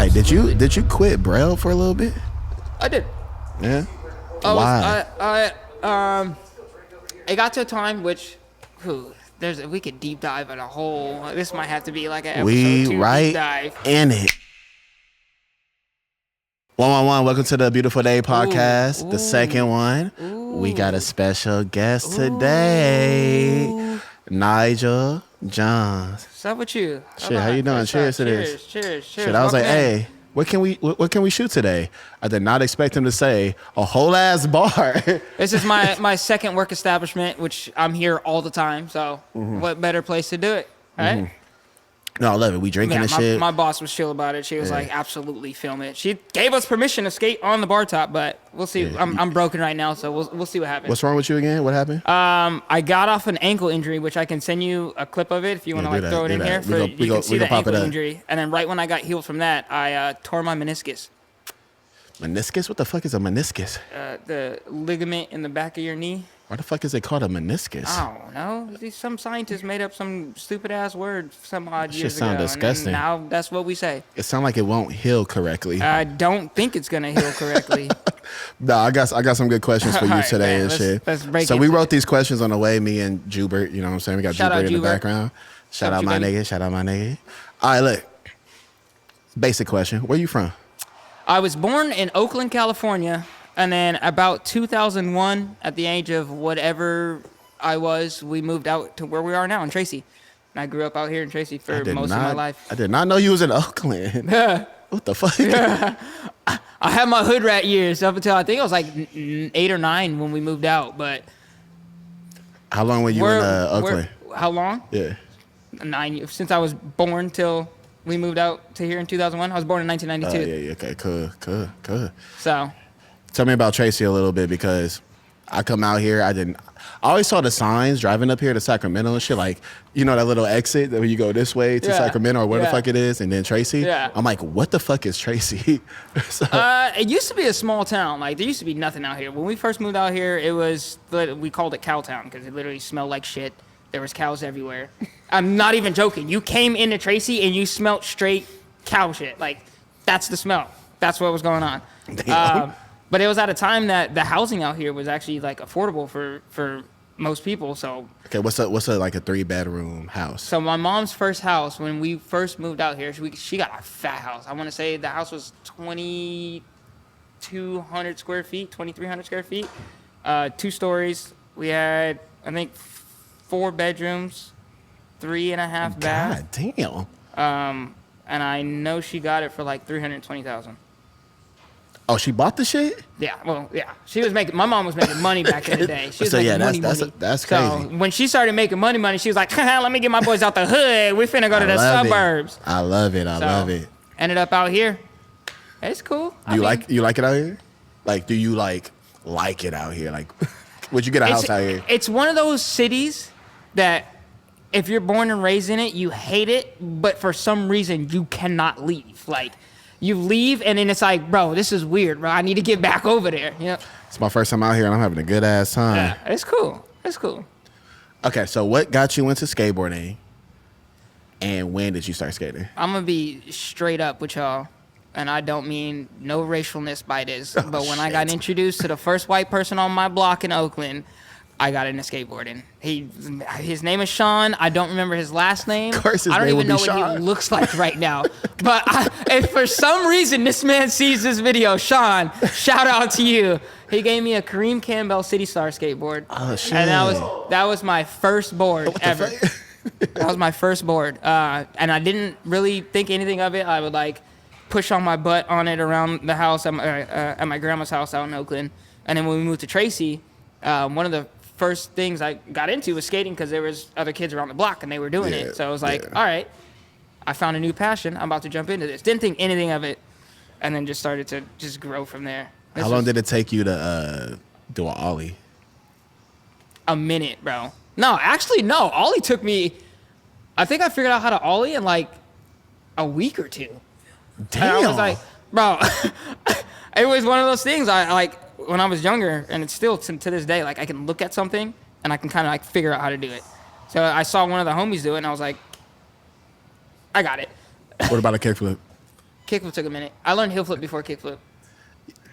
Why did you quit Braille for a little bit? I did. Yeah. Why? It got to a time which, we could deep dive in a whole. This might have to be like an episode 2 deep dive. In it. 111, welcome to the Beautiful Day podcast, the second one. We got a special guest today, Nigel Jones. What's up with you? Shit, how you doing? Cheers to this. Cheers. Shit, I was like, hey, what can we shoot today? I did not expect him to say a whole ass bar. This is my second work establishment, which I'm here all the time. So what better place to do it, right? No, I love it. We drinking and shit. My boss was chill about it. She was like, absolutely film it. She gave us permission to skate on the bar top, but we'll see. Yeah. I'm broken right now, so we'll see what happens. What's wrong with you again? What happened? I got off an ankle injury, which I can send you a clip of it if you want to throw it in here. You can see the ankle injury. And then right when I got healed from that, I tore my meniscus. Meniscus? What the fuck is a meniscus? The ligament in the back of your knee. Why the fuck is it called a meniscus? I don't know. Some scientists made up some stupid ass word some odd years ago. Sound disgusting. And now that's what we say. It sounds like it won't heal correctly. I don't think it's gonna heal correctly. No, I got some good questions for you today and shit. Let's break so we wrote these questions on the way, me and Jubert, you know what I'm saying? We got Jubert in the background. Shout out my nigga. All right, look. Basic question. Where you from? I was born in Oakland, California. And then about 2001, at the age of whatever I was, we moved out to where we are now in Tracy. And I grew up out here in Tracy for most of my life. I did not know you was in Oakland. What the fuck? I had my hood rat years up until I think I was like 8 or 9 when we moved out. But how long were you in Oakland? How long? Yeah. 9 years. Since I was born till we moved out to here in 2001. I was born in 1992. Yeah. Okay. Cool. So. Tell me about Tracy a little bit, because I come out here, I always saw the signs driving up here to Sacramento and shit, like, you know, that little exit that you go this way to Sacramento or where the fuck it is, and then Tracy. Yeah. I'm like, what the fuck is Tracy? It used to be a small town. Like, there used to be nothing out here. When we first moved out here, we called it Cowtown because it literally smelled like shit. There was cows everywhere. I'm not even joking. You came into Tracy and you smelled straight cow shit. Like, that's the smell. That's what was going on. Damn. But it was at a time that the housing out here was actually like affordable for most people. So okay, what's like a 3-bedroom house? So my mom's first house when we first moved out here, she got a fat house. I want to say the house was 2,200 square feet, 2,300 square feet, 2 stories. We had I think 4 bedrooms, 3.5 baths. God damn. And I know she got it for like $320,000. Oh, she bought the shit? Yeah, well, yeah. My mom was making money back in the day. She was making money. That's crazy. So when she started making money, she was like, let me get my boys out the hood. We finna go to the suburbs. I love it. I love it. Ended up out here. It's cool. You like it out here? Like, do you like it out here? Like, would you get a house out here? It's one of those cities that if you're born and raised in it, you hate it, but for some reason you cannot leave. Like, you leave, and then it's like, bro, this is weird, bro. I need to get back over there. You know? It's my first time out here, and I'm having a good-ass time. Yeah, it's cool. Okay, so what got you into skateboarding, and when did you start skating? I'm going to be straight up with y'all, and I don't mean no racialness by this, but when I got introduced to the first white person on my block in Oakland, I got into skateboarding. His name is Sean. I don't remember his last name. Of course, I don't even know what he looks like right now. But if for some reason this man sees this video, Sean, shout out to you. He gave me a Kareem Campbell City Star skateboard. Oh shit! And that was my first board ever. That was my first board, and I didn't really think anything of it. I would like push on my butt on it around the house at my grandma's house out in Oakland. And then when we moved to Tracy, one of the first things I got into was skating because there was other kids around the block and they were doing it. So I was like, all right, I found a new passion. I'm about to jump into this. Didn't think anything of it, and then just started to just grow from there. How long did it take you to do an ollie? A minute, bro. No, actually, no. Ollie took me, I think I figured out how to ollie in like a week or 2. Damn. And I was like, bro, it was one of those things I like, when I was younger, and it's still to this day, like I can look at something and I can kind of like figure out how to do it. So I saw one of the homies do it and I was like, I got it. What about a kickflip? Kickflip took a minute. I learned heel flip before kickflip.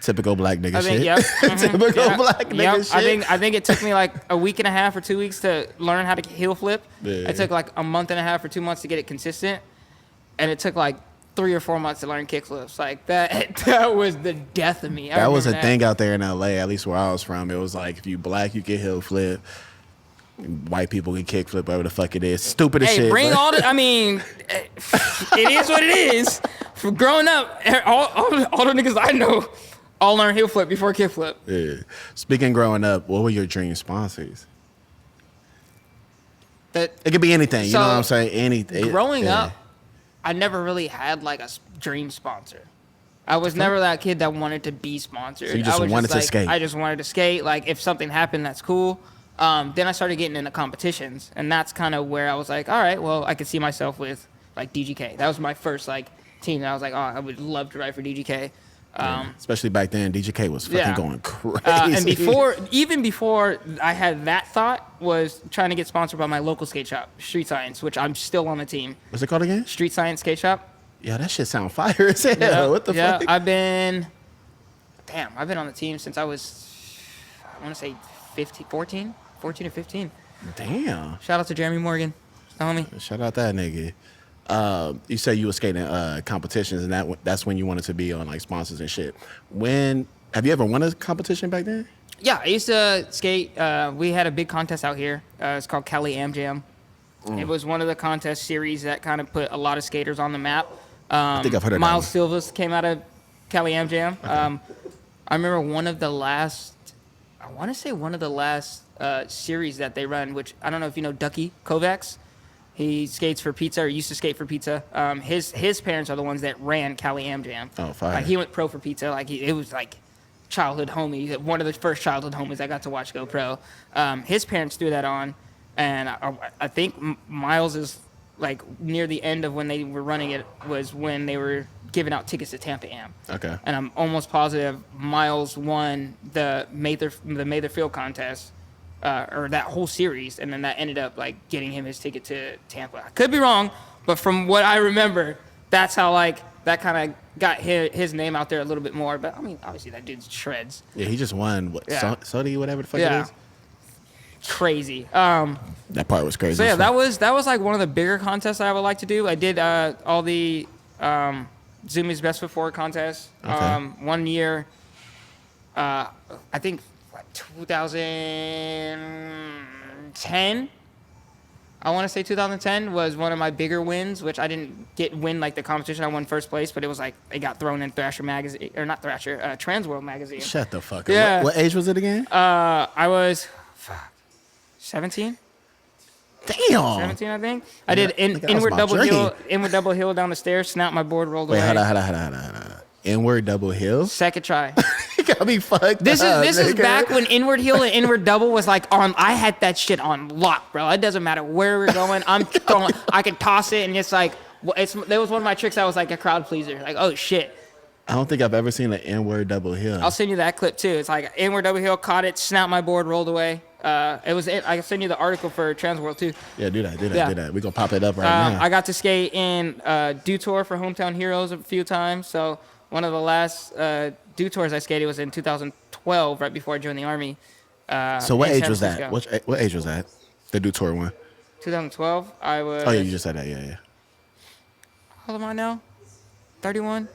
Typical black nigga I think, shit. yep. Typical black nigga shit. I think it took me like a week and a half or 2 weeks to learn how to heel flip. Yeah. It took like a month and a half or 2 months to get it consistent, and it took like 3 or 4 months to learn kickflips. Like that was the death of me. That was a thing out there in LA, at least where I was from. It was like if you black, you get heel flip. White people can kick flip, whatever the fuck it is. Stupid as shit. Hey, bring all the. I mean, it is what it is. For growing up, all the niggas I know all learn heel flip before kick flip. Yeah. Speaking growing up, what were your dream sponsors? It could be anything. You know what I'm saying? Anything. Growing up, I never really had like a dream sponsor. I was never that kid that wanted to be sponsored. So you just wanted to skate. I just wanted to skate. Like if something happened, that's cool. Then I started getting into competitions, and that's kind of where I was like, all right, well, I could see myself with like DGK. That was my first like team. That I was like, oh, I would love to ride for DGK. Especially back then, DGK was fucking going crazy. And even before I had that thought, was trying to get sponsored by my local skate shop, Street Science, which I'm still on the team. What's it called again? Street Science Skate Shop. Yeah, that shit sound fire as hell. What the fuck? I've been on the team since I was, I want to say 14 or 15. Damn. Shout out to Jeremy Morgan. Tell me. Shout out that nigga. You say you were skating competitions, and that's when you wanted to be on like sponsors and shit. Have you ever won a competition back then? Yeah, I used to skate. We had a big contest out here. It's called Cali Am Jam. It was one of the contest series that kind of put a lot of skaters on the map. I think I've heard of Miles that Silvas came out of Cali Am Jam. Okay. I remember one of the last series that they run, which I don't know if you know Ducky Kovacs. He skates for Pizza, or used to skate for Pizza. His parents are the ones that ran Cali Am Jam. Oh, fine. He went pro for Pizza. It was like childhood homie. One of the first childhood homies I got to watch go pro. His parents threw that on, and I think Miles is like near the end of when they were running it was when they were giving out tickets to Tampa Am. Okay. And I'm almost positive Miles won the Mather Field contest. Or that whole series, and then that ended up like getting him his ticket to Tampa. I could be wrong, but from what I remember, that's how like that kind of got his name out there a little bit more. But I mean, obviously that dude's shreds. Yeah, he just won Saudi, whatever the fuck it is. Crazy. That part was crazy. So yeah, that was like one of the bigger contests I would like to do. I did all the Zumi's Best Foot Forward contests. Okay. 1 year, I think. 2010, I want to say 2010 was one of my bigger wins, which I didn't win like the competition. I won first place, but it was like it got thrown in Thrasher magazine, or not Thrasher, Transworld magazine. Shut the fuck up. Yeah. What age was it again? I was 17. Damn. 17, I think. I did inward double hill down the stairs, snapped my board, rolled away. Wait, hold on. Inward double hill? Second try. You got me fucked This up, is back when inward heel and inward double was like on. I had that shit on lock, bro. It doesn't matter where we're going. I'm throwing. I can toss it, and it's like that was one of my tricks. I was like a crowd pleaser. Like, oh shit. I don't think I've ever seen an inward double hill. I'll send you that clip too. It's like inward double hill, caught it, snapped my board, rolled away. I can send you the article for Transworld too. Yeah, do that. We're gonna pop it up right now. I got to skate in Dew Tour for Hometown Heroes a few times. So one of the last Dew Tours I skated was in 2012, right before I joined the Army. So what age was that? What age was that? The Dew Tour one? 2012. I was. Oh yeah, you just said that. Yeah. How old am I now? 31.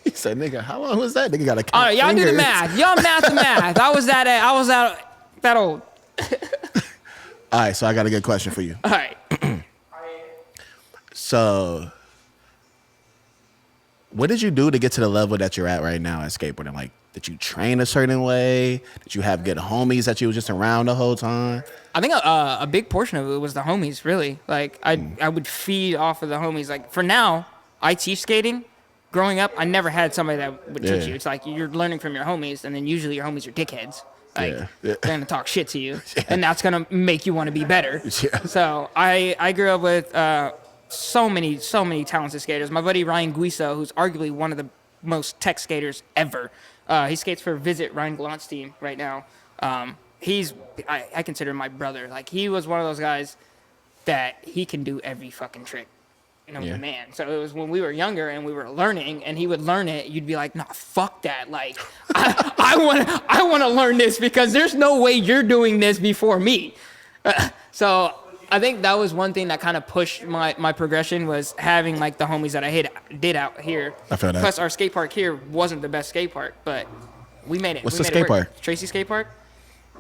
He said, "Nigga, how long was that? Nigga got a count." All right, y'all do the math. Y'all math the math. I was that old. All right, so I got a good question for you. All right. So, what did you do to get to the level that you're at right now at skateboarding? Like, did you train a certain way? Did you have good homies that you were just around the whole time? I think a big portion of it was the homies, really. Like, I would feed off of the homies. Like, for now, I teach skating. Growing up, I never had somebody that would teach you. It's like you're learning from your homies, and then usually your homies are dickheads. Like, they're going to talk shit to you, and that's going to make you want to be better. Yeah. So I grew up with so many talented skaters. My buddy Ryan Guiso, who's arguably one of the most tech skaters ever. He skates for Visit Ryan Gallant's team right now. I consider him my brother. Like, he was one of those guys that he can do every fucking trick. man. So it was when we were younger and we were learning, and he would learn it. You'd be like, "Nah, fuck that! Like, I want to learn this because there's no way you're doing this before me." So I think that was one thing that kind of pushed my progression, was having like the homies that I did out here. I feel that. Plus, our skate park here wasn't the best skate park, but we made it. What's the skate park? Tracy Skate Park.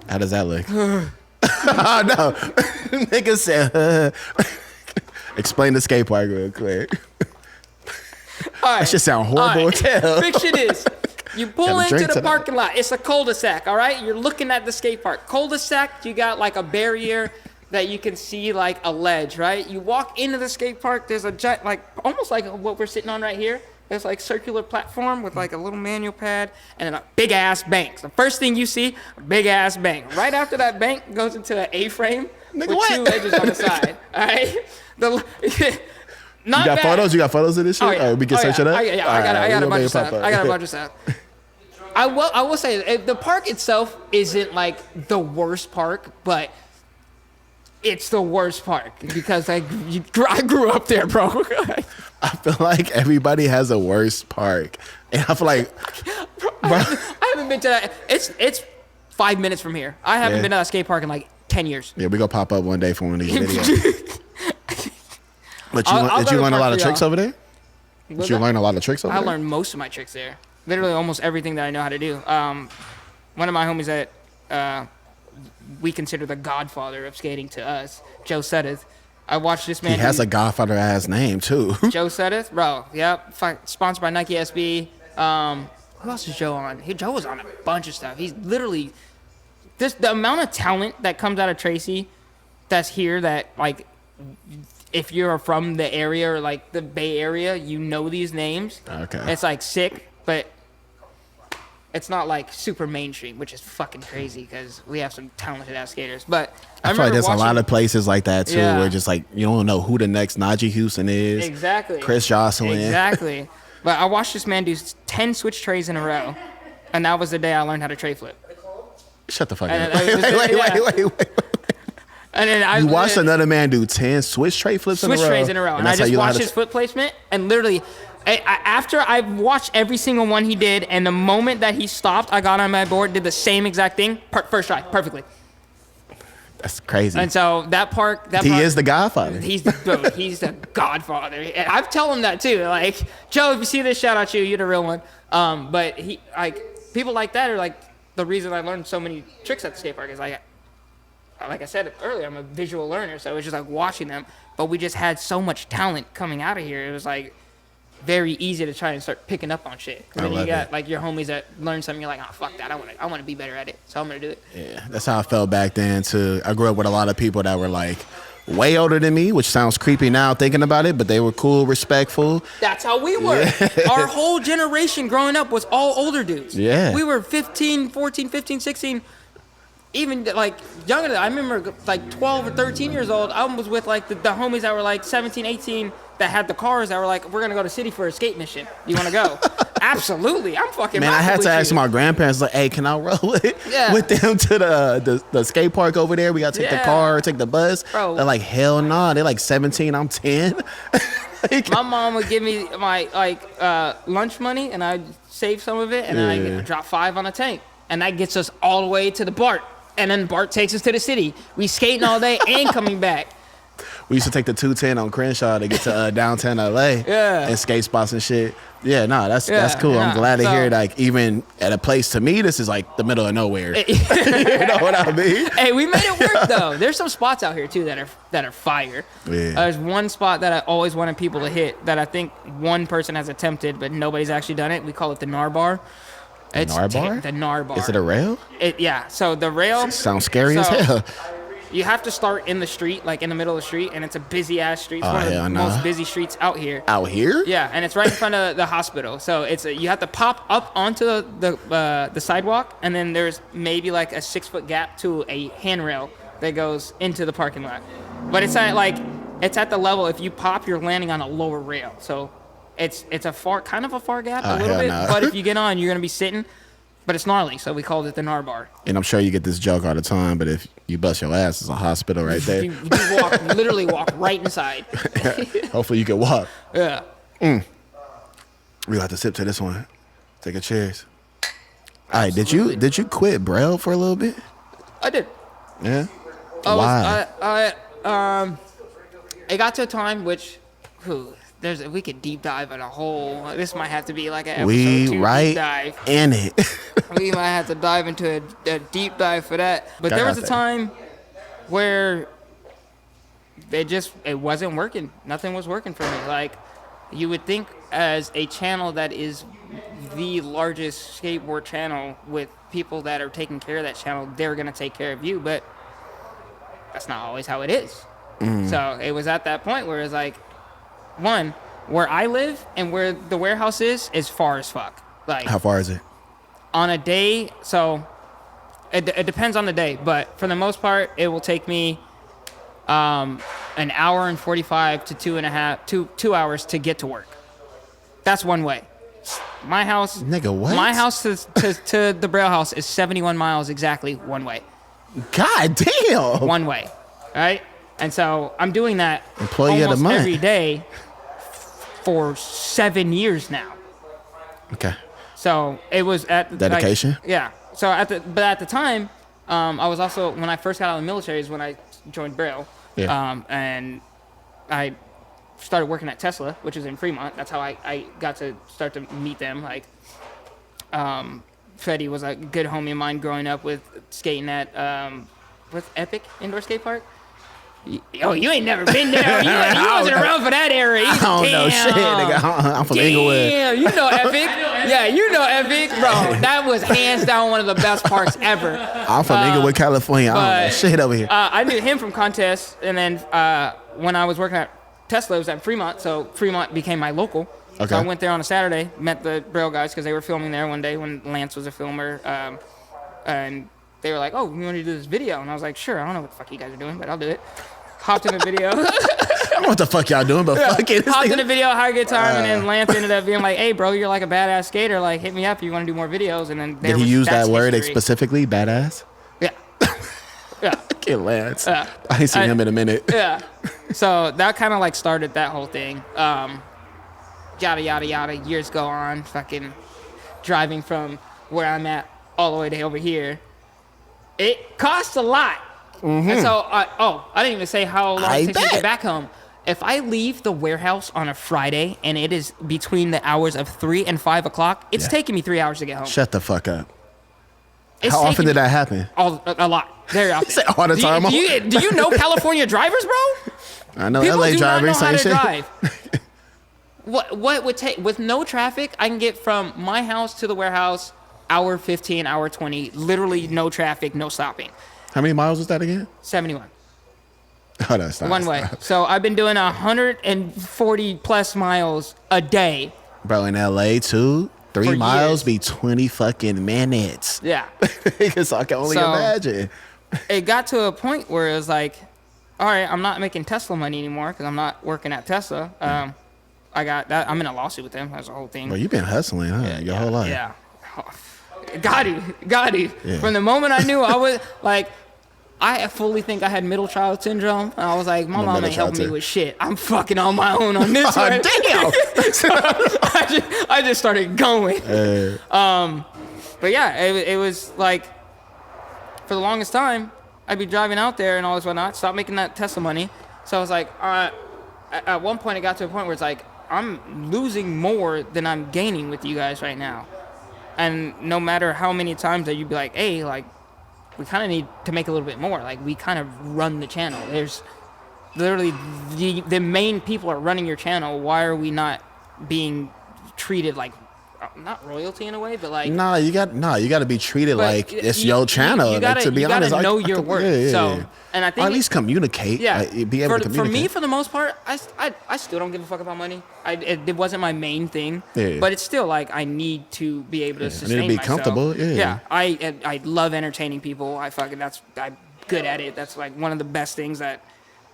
How does that look? Oh no, nigga said. Explain the skate park real quick. All right. That shit sound horrible as hell. Picture this. You pull into the parking lot. It's a cul-de-sac, all right? You're looking at the skate park. Cul-de-sac, you got like a barrier that you can see like a ledge, right? You walk into the skate park, there's a giant, like almost like what we're sitting on right here. There's like circular platform with like a little manual pad and then a big ass bank. The first thing you see, a big ass bank. Right after that bank goes into an A-frame with two ledges on the side, all right? Not you got bad. photos? You got photos of this shit? Oh, yeah. We can search it up? I got a bunch of stuff. I got a bunch of stuff. I will say the park itself isn't like the worst park, but it's the worst park because I grew up there, bro. I feel like everybody has a worst park, and I feel like I haven't been to that. It's 5 minutes from here. I haven't been to that skate park in like 10 years. Yeah, we gonna pop up one day for one of these videos. But did you learn a lot of tricks over there? Did you learn a lot of tricks over there? I learned most of my tricks there. Literally almost everything that I know how to do. One of my homies that we consider the godfather of skating to us, Joe Sedith. I watched this man. He has a godfather ass name too. Joe Sedith, bro. Yep. Sponsored by Nike SB. Who else is Joe on? Joe was on a bunch of stuff. He's literally the amount of talent that comes out of Tracy that's here that like if you're from the area or like the Bay Area, you know these names. Okay. It's like sick, but it's not like super mainstream, which is fucking crazy because we have some talented ass skaters. But I feel like there's a lot of places like that too, where just like you don't know who the next Nigel Houston is. Exactly. Chris Jocelyn. Exactly. But I watched this man do 10 switch trays in a row, and that was the day I learned how to tray flip. Shut the fuck And up. Wait. And then You watched another man do 10 switch tray flips in a row? Switch trays in a row. And I just watched his foot placement, and literally, after I watched every single one he did, and the moment that he stopped, I got on my board, did the same exact thing, first try, perfectly. That's crazy. And so that park, he is the godfather. He's the godfather. And I tell him that too. Like, Joe, if you see this, shout out to you. You're the real one. But he, like, people like that are like the reason I learned so many tricks at the skate park is like I said earlier, I'm a visual learner, so it was just like watching them. But we just had so much talent coming out of here. It was like very easy to try and start picking up on shit. Then you got like your homies that learn something, you're like, oh fuck that, I want to be better at it, so I'm gonna do it. Yeah, that's how I felt back then too. I grew up with a lot of people that were like way older than me, which sounds creepy now thinking about it, but they were cool, respectful. That's how we were. Yeah. Our whole generation growing up was all older dudes. Yeah. We were 14, 15, 16. Even like younger than I remember like 12 or 13 years old, I was with like the homies that were like 17, 18 that had the cars that were like, we're going to go to city for a skate mission. You want to go? Absolutely. I'm fucking Man, I had to ask my grandparents, like, hey, can I roll with them to the skate park over there? We got to take the car, take the bus. Bro. They're like, hell no. Nah. They're like 17, I'm 10. My mom would give me my lunch money and I'd save some of it and then I'd drop $5 on a tank. And that gets us all the way to the BART. And then Bart takes us to the city. We skating all day and coming back. We used to take the 210 on Crenshaw to get to downtown LA and skate spots and shit. Yeah, no, that's cool. Yeah. I'm glad to hear like even at a place to me, this is like the middle of nowhere. You know what I mean? Hey, we made it work though. There's some spots out here too that are fire. Yeah. There's one spot that I always wanted people to hit that I think one person has attempted, but nobody's actually done it. We call it the Nar Bar. The Nar Bar? The Nar Bar. Is it a rail? Yeah. So the rail sounds scary as hell. You have to start in the street, like in the middle of the street, and it's a busy ass street. It's one of the most busy streets out here. Out here? Yeah, and it's right in front of the hospital. So you have to pop up onto the sidewalk, and then there's maybe like a 6-foot gap to a handrail that goes into the parking lot. But it's at the level. If you pop, you're landing on a lower rail. So it's a far gap a little bit. No. But if you get on, you're gonna be sitting. but it's gnarly, so we called it the Gnar bar. And I'm sure you get this joke all the time, but if you bust your ass, it's a hospital right there. You literally walk right inside. Hopefully you can walk. Yeah. We got to sip to this one. Take a cheers. All right, did you quit Braille for a little bit? I did. Yeah. Why? It got to a time which, we could deep dive in a whole. This might have to be like an episode 2 deep dive. In it. We might have to dive into a deep dive for that. But there was a time where it wasn't working. Nothing was working for me. Like, you would think as a channel that is the largest skateboard channel with people that are taking care of that channel, they're going to take care of you, but that's not always how it is. So it was at that point where it's like, one, where I live and where the warehouse is far as fuck. Like, how far is it? On a day, so it depends on the day, but for the most part, it will take me an hour and 45 to 2 hours to get to work. That's one way. My house, nigga, what? My house to the Braille house is 71 miles exactly one way. God damn. One way, right? And so I'm doing that Employee of the almost month. every day for 7 years now. Okay. So it was at the dedication. Like, yeah. So at the time, I was also, when I first got out of the military is when I joined Braille. Yeah. And I started working at Tesla, which is in Fremont. That's how I got to start to meet them. Like, Freddie was a good homie of mine growing up with skating at what's Epic Indoor Skate Park. Oh, you ain't never been there. You wasn't around for that era. I don't know shit, nigga. I'm from Inglewood. Yeah, you know Epic. Yeah, you know Epic, bro. That was hands down one of the best parks ever. I'm from Inglewood, California. I don't know shit over here. I knew him from contests, and then when I was working at Tesla, it was at Fremont, so Fremont became my local. Okay. So I went there on a Saturday, met the Braille guys because they were filming there one day when Lance was a filmer, and they were like, "Oh, you want to do this video?" And I was like, "Sure." I don't know what the fuck you guys are doing, but I'll do it. Hopped in the video. I don't know what the fuck y'all doing, but fuck it. Hopped in the video, had a good time, and then Lance ended up being like, "Hey, bro, you're like a badass skater. Like, hit me up if you want to do more videos." And then did he use that word specifically, badass? Yeah. Yeah. Get Lance. I ain't seen him in a minute. Yeah. So that kind of like started that whole thing. Yada yada yada. Years go on. Fucking driving from where I'm at all the way to over here. It costs a lot. And so, I didn't even say how long it takes me to get back home. If I leave the warehouse on a Friday and it is between the hours of 3 and 5 o'clock, it's taking me 3 hours to get home. Shut the fuck up. How often did that happen? A lot. Very often. All the time. Do you know California drivers, bro? I know People LA do drivers. not know how to drive. What would take, with no traffic, I can get from my house to the warehouse, hour 15, hour 20, literally no traffic, no stopping. How many miles was that again? 71. Oh, that's not One way. So I've been doing 140 plus miles a day. Bro, in LA too, 3 miles years. be 20 fucking minutes. Yeah. Because I can only imagine. It got to a point where it was like, all right, I'm not making Tesla money anymore because I'm not working at Tesla. I got that. I'm in a lawsuit with them. That's the whole thing. Well, you've been hustling, huh? Your whole life. Yeah. Got to. Yeah. From the moment I knew I was like, I fully think I had middle child syndrome. And I was like, my mom ain't helping me with shit. I'm fucking on my own on this one. Damn. So I just started going. But yeah, it was like, for the longest time, I'd be driving out there and all this whatnot, stop making that Tesla money. So I was like, at one point it got to a point where it's like, I'm losing more than I'm gaining with you guys right now. And no matter how many times that you'd be like, hey, like, we kind of need to make a little bit more. Like, we kind of run the channel. There's literally the main people are running your channel. Why are we not being treated like, not royalty in a way, but like... you got to be treated like it's your channel. You gotta, to be honest, you gotta know your worth. Yeah. And I think... Or at least communicate. Yeah. Be able to communicate. For me, for the most part, I still don't give a fuck about money. It wasn't my main thing. Yeah. But it's still like, I need to be able to sustain myself. I need to be myself. comfortable. Yeah. I love entertaining people. I'm good at it. That's like one of the best things that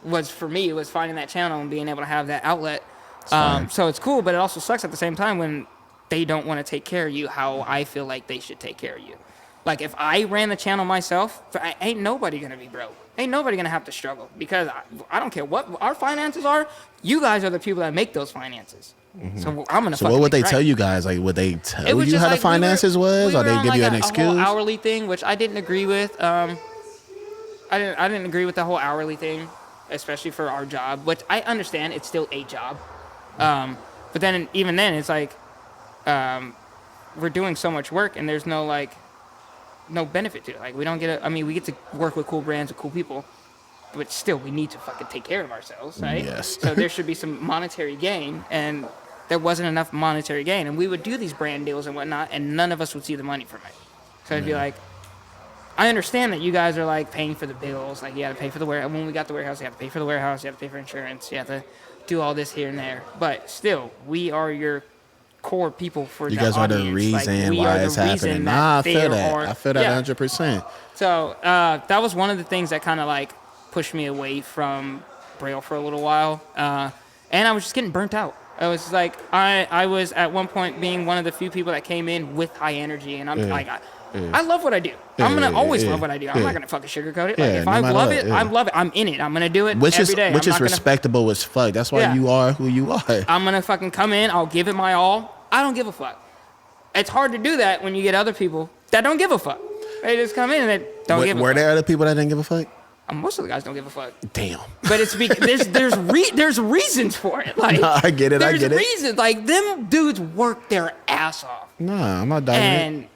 was for me, was finding that channel and being able to have that outlet. So it's cool, but it also sucks at the same time when they don't want to take care of you how I feel like they should take care of you. Like, if I ran the channel myself, ain't nobody going to be broke. Ain't nobody going to have to struggle because I don't care what our finances are. You guys are the people that make those finances. So I'm going to So what would they tell you guys? Like, would they tell you how the finances was? Or they give you an excuse? A whole hourly thing, which I didn't agree with. I didn't agree with the whole hourly thing, especially for our job, which I understand it's still a job. But then even then, it's like we're doing so much work and there's no benefit to it. Like, we don't get we get to work with cool brands and cool people, but still we need to fucking take care of ourselves, right? Yes. So there should be some monetary gain, and there wasn't enough monetary gain. And we would do these brand deals and whatnot, and none of us would see the money from it. So I'd be like, I understand that you guys are like paying for the bills. Like, you had to pay for the warehouse. When we got the warehouse, you have to pay for the warehouse. You have to pay for insurance. You have to do all this here and there. But still, we are your core people for the audience. You guys are the reason why it's happening. Nah, I feel that. I feel that 100%. So that was one of the things that kind of like pushed me away from Braille for a little while. And I was just getting burnt out. I was like, I was at one point being one of the few people that came in with high energy, and I'm like, I love what I do. I'm gonna always love what I do. I'm not gonna fucking sugarcoat it. Like, if I love it, I love it. I'm in it. I'm gonna do it every day. Which is respectable as fuck. That's why you are who you are. I'm gonna fucking come in. I'll give it my all. I don't give a fuck. It's hard to do that when you get other people that don't give a fuck. They just come in and they don't give a fuck. Were there other people that didn't give a fuck? Most of the guys don't give a fuck. Damn. But it's because there's reasons for it. Like, no, I get it. There's reasons. Like, them dudes work their ass off. Nah, I'm not doubting it. And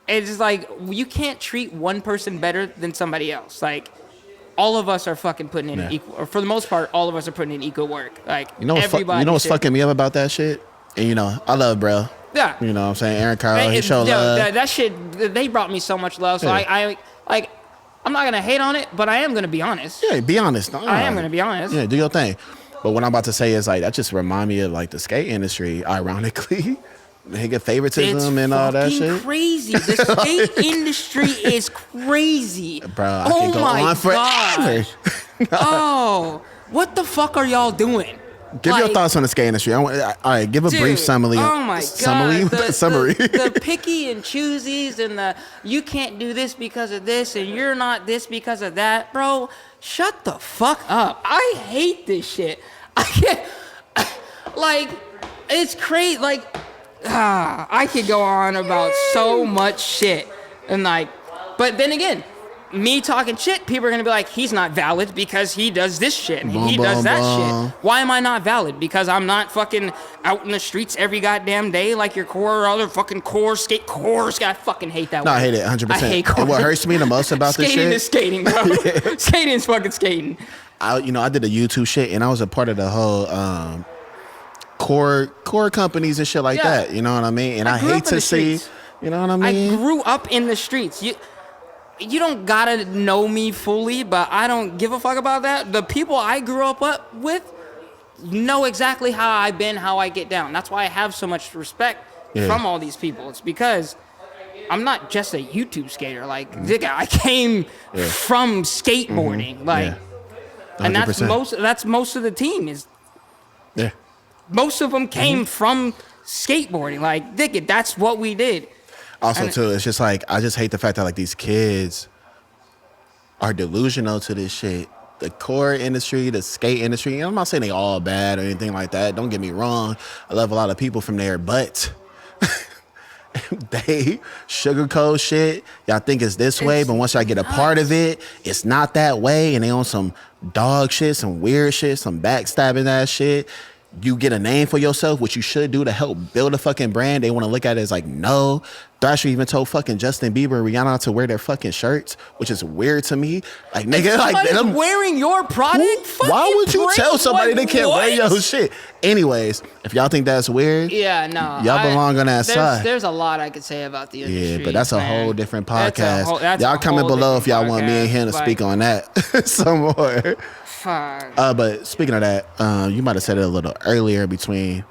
it's just like, you can't treat one person better than somebody else. Like, all of us are fucking putting in equal, or for the most part, all of us are putting in equal work. Like, everybody. You know what's fucking me up about that shit? And I love Braille. Yeah. You know what I'm saying? Aaron Carl, he showed love. That shit, they brought me so much love. So I'm not going to hate on it, but I am going to be honest. Yeah, be honest. No, I am going to be honest. Yeah, do your thing. But what I'm about to say is, like, that just remind me of, like, the skate industry, ironically. Nigga favoritism and all that shit. It's crazy. The skate industry is crazy. Bro, I can go on forever. Oh, what the fuck are y'all doing? Give your thoughts on the skate industry. All right, give a brief summary. Oh my God. Summary? The picky and choosies and the you can't do this because of this and you're not this because of that. Bro, shut the fuck up. I hate this shit. I can't. Like, it's crazy. Like, I could go on about so much shit. And like, but then again, me talking shit, people are going to be like, he's not valid because he does this shit and he does that shit. Why am I not valid? Because I'm not fucking out in the streets every goddamn day like your core or other fucking skate. I fucking hate that word. No, I hate it 100%. I hate core. And what hurts me the most about this shit. Skating is skating, bro. Skating is fucking skating. I did a YouTube shit and I was a part of the whole core companies and shit like that. You know what I mean? And I hate to see, you know what I mean? I grew up in the streets. You don't gotta know me fully, but I don't give a fuck about that. The people I grew up with know exactly how I've been, how I get down. That's why I have so much respect from all these people. It's because I'm not just a YouTube skater. Like, I came from skateboarding. Like, and that's most of the team is. Yeah. Most of them came from skateboarding. Like, that's what we did. Also, too, it's just like, I just hate the fact that, like, these kids are delusional to this shit. The core industry, the skate industry, and I'm not saying they all bad or anything like that. Don't get me wrong. I love a lot of people from there, but they sugarcoat shit. Y'all think it's this way, but once y'all get a part of it, it's not that way, and they on some dog shit, some weird shit, some backstabbing ass shit. You get a name for yourself, which you should do to help build a fucking brand. They want to look at it as like, no. Thrasher even told fucking Justin Bieber and Rihanna to wear their fucking shirts, which is weird to me. Like, nigga, like, them wearing your product? Why would you tell somebody they can't wear your shit? Anyways, if y'all think that's weird, y'all belong on that side. There's a lot I could say about the industry. Yeah, but that's a whole different podcast. Y'all comment below if y'all want me and him to speak on that some more. But speaking of that, you might have said it a little earlier between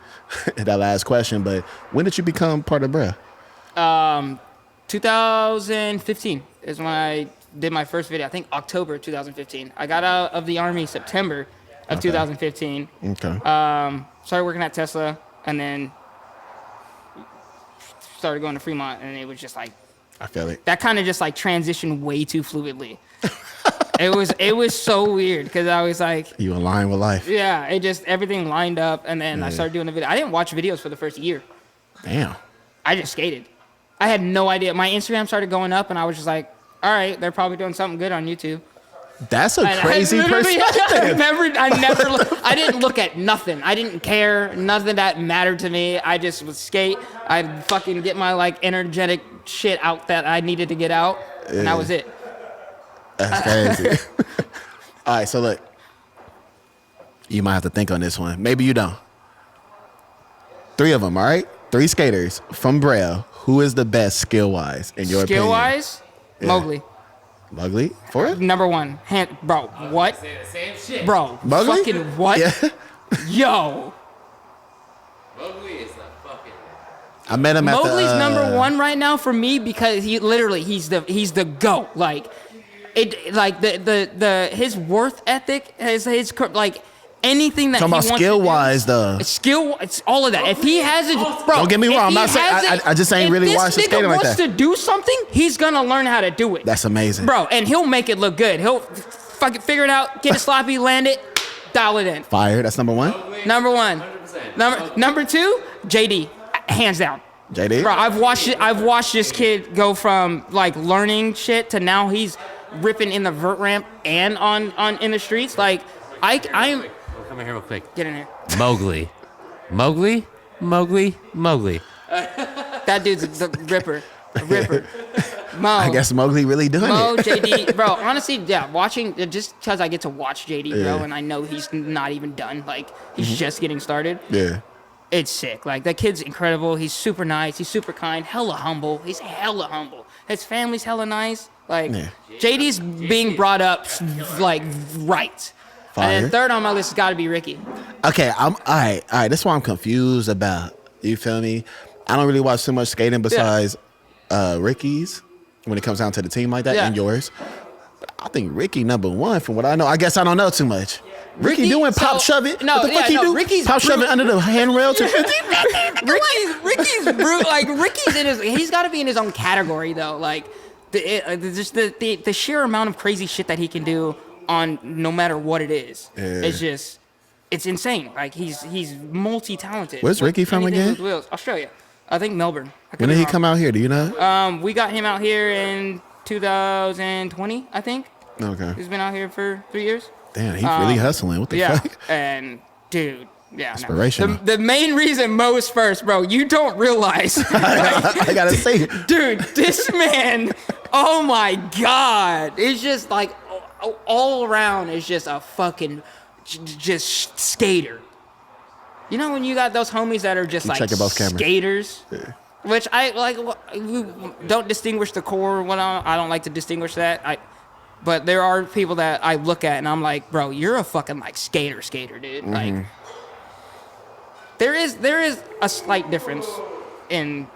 that last question, but when did you become part of Braille? 2015 is when I did my first video. I think October 2015. I got out of the Army September of 2015. Okay. Started working at Tesla, and then started going to Fremont, and it was just like, I feel it. that kind of just like transitioned way too fluidly. It was so weird because I was like, you align with life. yeah, it just everything lined up, and then I started doing the video. I didn't watch videos for the first year. Damn. I just skated. I had no idea. My Instagram started going up, and I was just like, all right, they're probably doing something good on YouTube. That's a crazy perspective. I didn't look at nothing. I didn't care. Nothing that mattered to me. I just would skate. I'd fucking get my like energetic shit out that I needed to get out, and that was it. That's crazy. All right, so look, you might have to think on this one. Maybe you don't. 3 of them, all right? 3 skaters from Braille. Who is the best skill-wise in your opinion? Skill-wise, Mowgli. Mowgli? For it? Number 1. Bro, what? Same shit. Bro, Mowgli? fucking what? Yeah. Yo. Mowgli is the fucking. I met him at the... Mowgli's number 1 right now for me because he's the GOAT. Like, his worth ethic, his like anything that Talking he about wants skill-wise, though. It's all of that. If he has it, bro. Don't get me wrong. I'm not saying... I just ain't really watched the skating like that. If this nigga wants to do something, he's gonna learn how to do it. That's amazing. Bro, and he'll make it look good. He'll fucking figure it out, get it sloppy, land it, dial it in. Fire. That's number 1? Number 1. 100%. Number 2, JD. Hands down. JD? Bro, I've watched this kid go from like learning shit to now he's ripping in the vert ramp and on in the streets. Like I'm Come here real quick. get in here. Mowgli. Mowgli? Mowgli? Mowgli. That dude's the ripper. A ripper. Mo. I guess Mowgli really doing Mo, it. JD, bro, honestly, yeah, watching, just because I get to watch JD, bro, Yeah. and I know he's not even done, like, he's just getting started. Yeah. It's sick. Like, that kid's incredible. He's super nice. He's super kind. Hella humble. He's hella humble. His family's hella nice. Like, Yeah. JD's being brought up, like, right. Fire. And then third on my list has got to be Ricky. Okay, all right. This is what I'm confused about. You feel me? I don't really watch too much skating besides Ricky's when it comes down to the team like that and yours. But I think Ricky number 1 from what I know. I guess I don't know too much. Ricky doing pop shove it? No, what the fuck he do? Ricky's pop shove it under the handrail to Ricky's brutal. Like, Ricky's in his, he's got to be in his own category though. Like, just the sheer amount of crazy shit that he can do on no matter what it is. Yeah. It's just, it's insane. Like, he's multi-talented. Where's Ricky from Anything again? with wheels. Australia. I think Melbourne. When did he come out here? Do you know? We got him out here in 2020, I think. Okay. He's been out here for 3 years. Damn, he's really hustling. What the Yeah, fuck? and dude, yeah. Inspirational. No. The main reason Mo's first, bro, you don't realize. I gotta say it. Dude, this man, oh my God. It's just like all around is just a fucking just skater. You know when you got those homies that are just Keep like checking both cameras. skaters? Yeah. Which I like, we don't distinguish the core. I don't like to distinguish that. But there are people that I look at and I'm like, bro, you're a fucking like skater, dude. Mm-hmm. Like, there is a slight difference in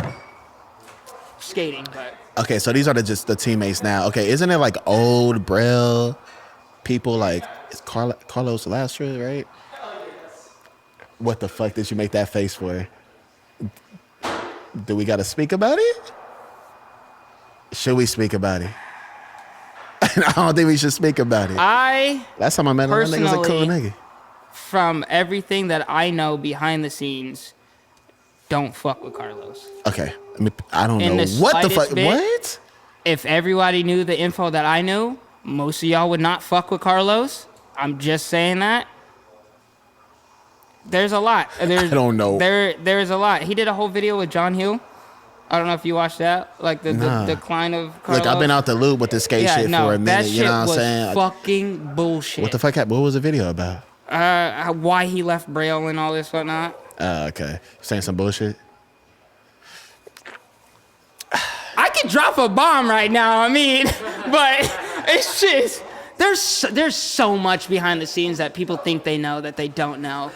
skating, but Okay, so these are just the teammates now. Okay, isn't it like old Braille people like it's Carlos Lastra, right? What the fuck did you make that face for? Do we gotta speak about it? Should we speak about it? I don't think we should speak about it. Last time I met him, that nigga was a cool nigga. From everything that I know behind the scenes, don't fuck with Carlos. Okay, I don't know what the fuck. What? If everybody knew the info that I knew, most of y'all would not fuck with Carlos. I'm just saying that. There's a lot. I don't know. There's a lot. He did a whole video with John Hill. I don't know if you watched that, like the decline of Carlos. Look, I've been out the loop with this skate shit for a minute. You know what I'm saying? That shit was fucking bullshit. What the fuck happened? What was the video about? Why he left Braille and all this whatnot. Okay. Saying some bullshit? I could drop a bomb right now, I mean, but it's just, there's so much behind the scenes that people think they know that they don't know.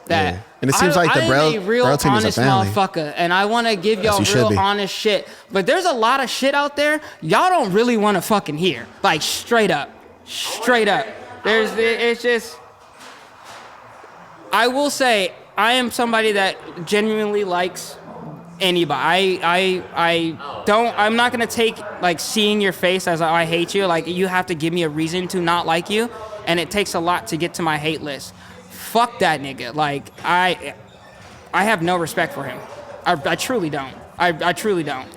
That yeah. And it seems like the Braille team is a family. Motherfucker, and I want to give y'all real honest shit. But there's a lot of shit out there y'all don't really want to fucking hear. Like, straight up. It's just, I will say, I am somebody that genuinely likes anybody. I'm not gonna take like seeing your face as I hate you. Like you have to give me a reason to not like you, and it takes a lot to get to my hate list. Fuck that nigga. Like I have no respect for him. I truly don't. I truly don't.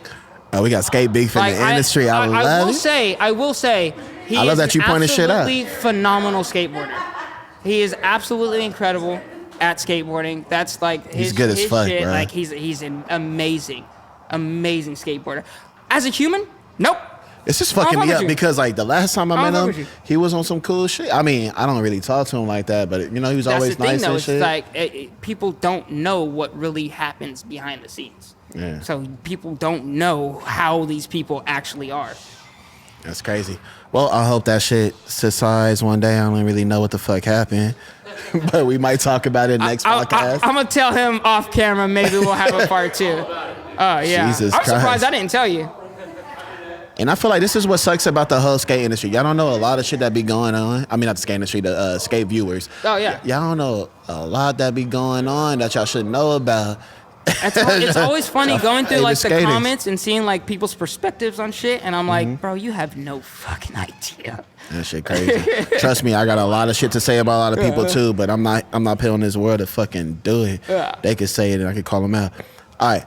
Oh, we got skate beef in the industry. I love it. I will say, he I love is that you pointed shit out. absolutely phenomenal skateboarder. He is absolutely incredible at skateboarding. That's like his, he's good as fuck, shit. Bro. Like he's an amazing skateboarder. As a human, nope. It's just fucking me up because like the last time I met him, you. he was on some cool shit. I mean, I don't really talk to him like that, but you know, he was always That's the thing, nice though. and shit. It's like people don't know what really happens behind the scenes. Yeah. So people don't know how these people actually are. That's crazy. Well, I hope that shit subsides one day. I don't really know what the fuck happened, but we might talk about it next podcast. I'm gonna tell him off camera. Maybe we'll have a part 2. Yeah. Jesus I'm Christ. surprised I didn't tell you. And I feel like this is what sucks about the whole skate industry. Y'all don't know a lot of shit that be going on. I mean, not the skate industry, the skate viewers. Oh, yeah. Y'all don't know a lot that be going on that y'all should know about. It's always funny going through like the skating. comments and seeing like people's perspectives on shit, and I'm like, bro, you have no fucking idea. That shit crazy. Trust me, I got a lot of shit to say about a lot of people too, but I'm not put on this world to fucking do it. Yeah. They could say it and I could call them out. All right.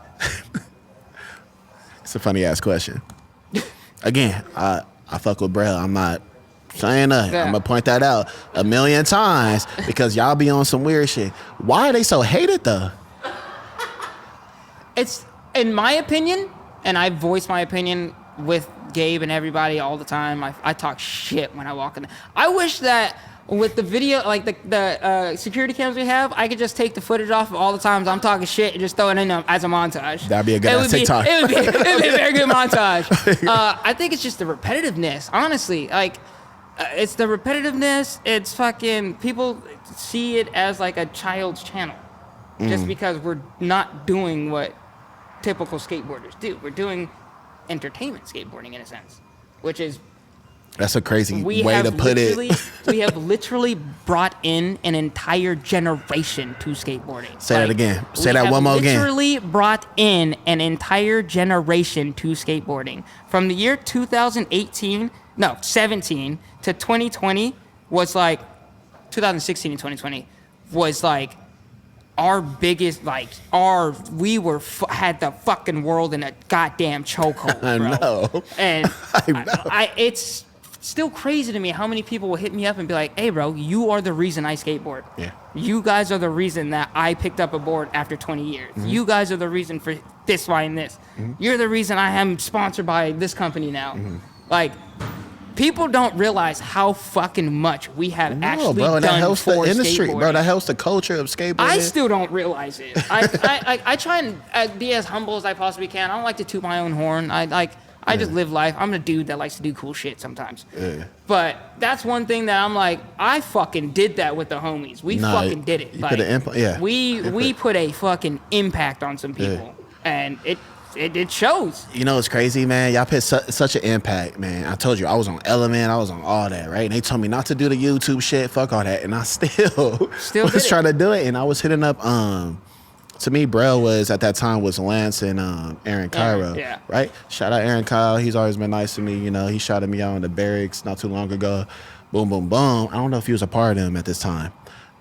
It's a funny ass question. Again, I fuck with Braille. I'm not saying nothing. Yeah. I'm gonna point that out a million times because y'all be on some weird shit. Why are they so hated though? It's, in my opinion, and I voice my opinion with Gabe and everybody all the time. I talk shit when I walk in. I wish that with the video, like the security cams we have, I could just take the footage off of all the times I'm talking shit and just throw it in as a montage. That'd be a good TikTok. It would be a very good montage. I think it's just the repetitiveness, honestly. Like, it's the repetitiveness. It's fucking, people see it as like a child's channel. Just because we're not doing what typical skateboarders do. We're doing entertainment skateboarding in a sense, which is, that's a crazy way to put it. We have literally brought in an entire generation to skateboarding. Say that again. Say that one more again. We literally brought in an entire generation to skateboarding. From the year 17 to 2020 was like, 2016 and 2020 was like, our biggest, like, had the fucking world in a goddamn chokehold, bro. I know. And I know. it's still crazy to me how many people will hit me up and be like, hey, bro, you are the reason I skateboard. Yeah. You guys are the reason that I picked up a board after 20 years. Mm-hmm. You guys are the reason for this, why, and this. Mm-hmm. You're the reason I am sponsored by this company now. Mm-hmm. Like, people don't realize how fucking much we have actually bro, done that helps for the industry, skateboarding. bro. That helps the culture of skateboarding. I still don't realize it. I try and be as humble as I possibly can. I don't like to toot my own horn. I just live life. I'm a dude that likes to do cool shit sometimes. Yeah. But that's one thing that I'm like, I fucking did that with the homies. We fucking did it. You Like, put an we put a fucking impact on some people, and it shows. You know, it's crazy, man. Y'all put such an impact, man. I told you, I was on Element, I was on all that, right? And they told me not to do the YouTube shit, fuck all that, and I still was trying to do it. And I was hitting up. To me, Braille was at that time was Lance and Aaron Cairo, right? Shout out Aaron Kyle. He's always been nice to me. You know, he shouted me out in the barracks not too long ago. Boom, boom, boom. I don't know if he was a part of them at this time,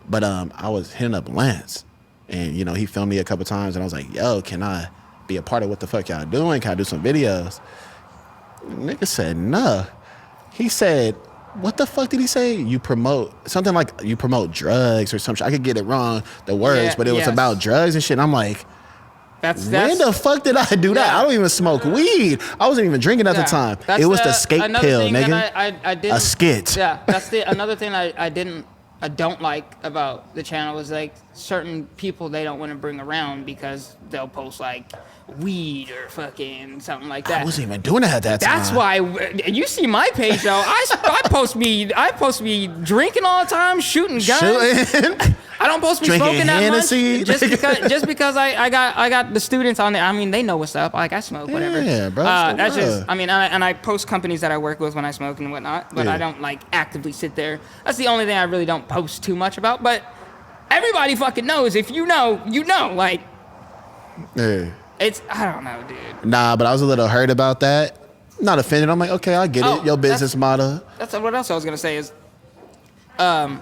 but I was hitting up Lance, and you know, he filmed me a couple times, and I was like, "Yo, can I be a part of what the fuck y'all doing? Can I do some videos?" Nigga said, "Nah." He said, what the fuck did he say? You promote something like you promote drugs or something. I could get it wrong, the words, but it was about drugs and shit. And I'm like, when the fuck did I do that? I don't even smoke weed. I wasn't even drinking at the time. It was the skate pill, nigga. I didn't, a skit. Yeah, that's another thing I don't like about the channel is like certain people they don't want to bring around because they'll post like weed or fucking something like that. I wasn't even doing that at that time. That's why you see my page though. I post me drinking all the time, shooting guns. I don't post me drinking smoking that Hennessy. much just because I got the students on there. I mean, they know what's up. Like I smoke, whatever. Yeah, bro. That's just. I mean, and I post companies that I work with when I smoke and whatnot. But I don't like actively sit there. That's the only thing I really don't post too much about. But everybody fucking knows. If you know, you know. Like. Yeah. I don't know, dude. Nah, but I was a little hurt about that. Not offended. I'm like, okay, I get it. Your business model. That's what else I was gonna say is, I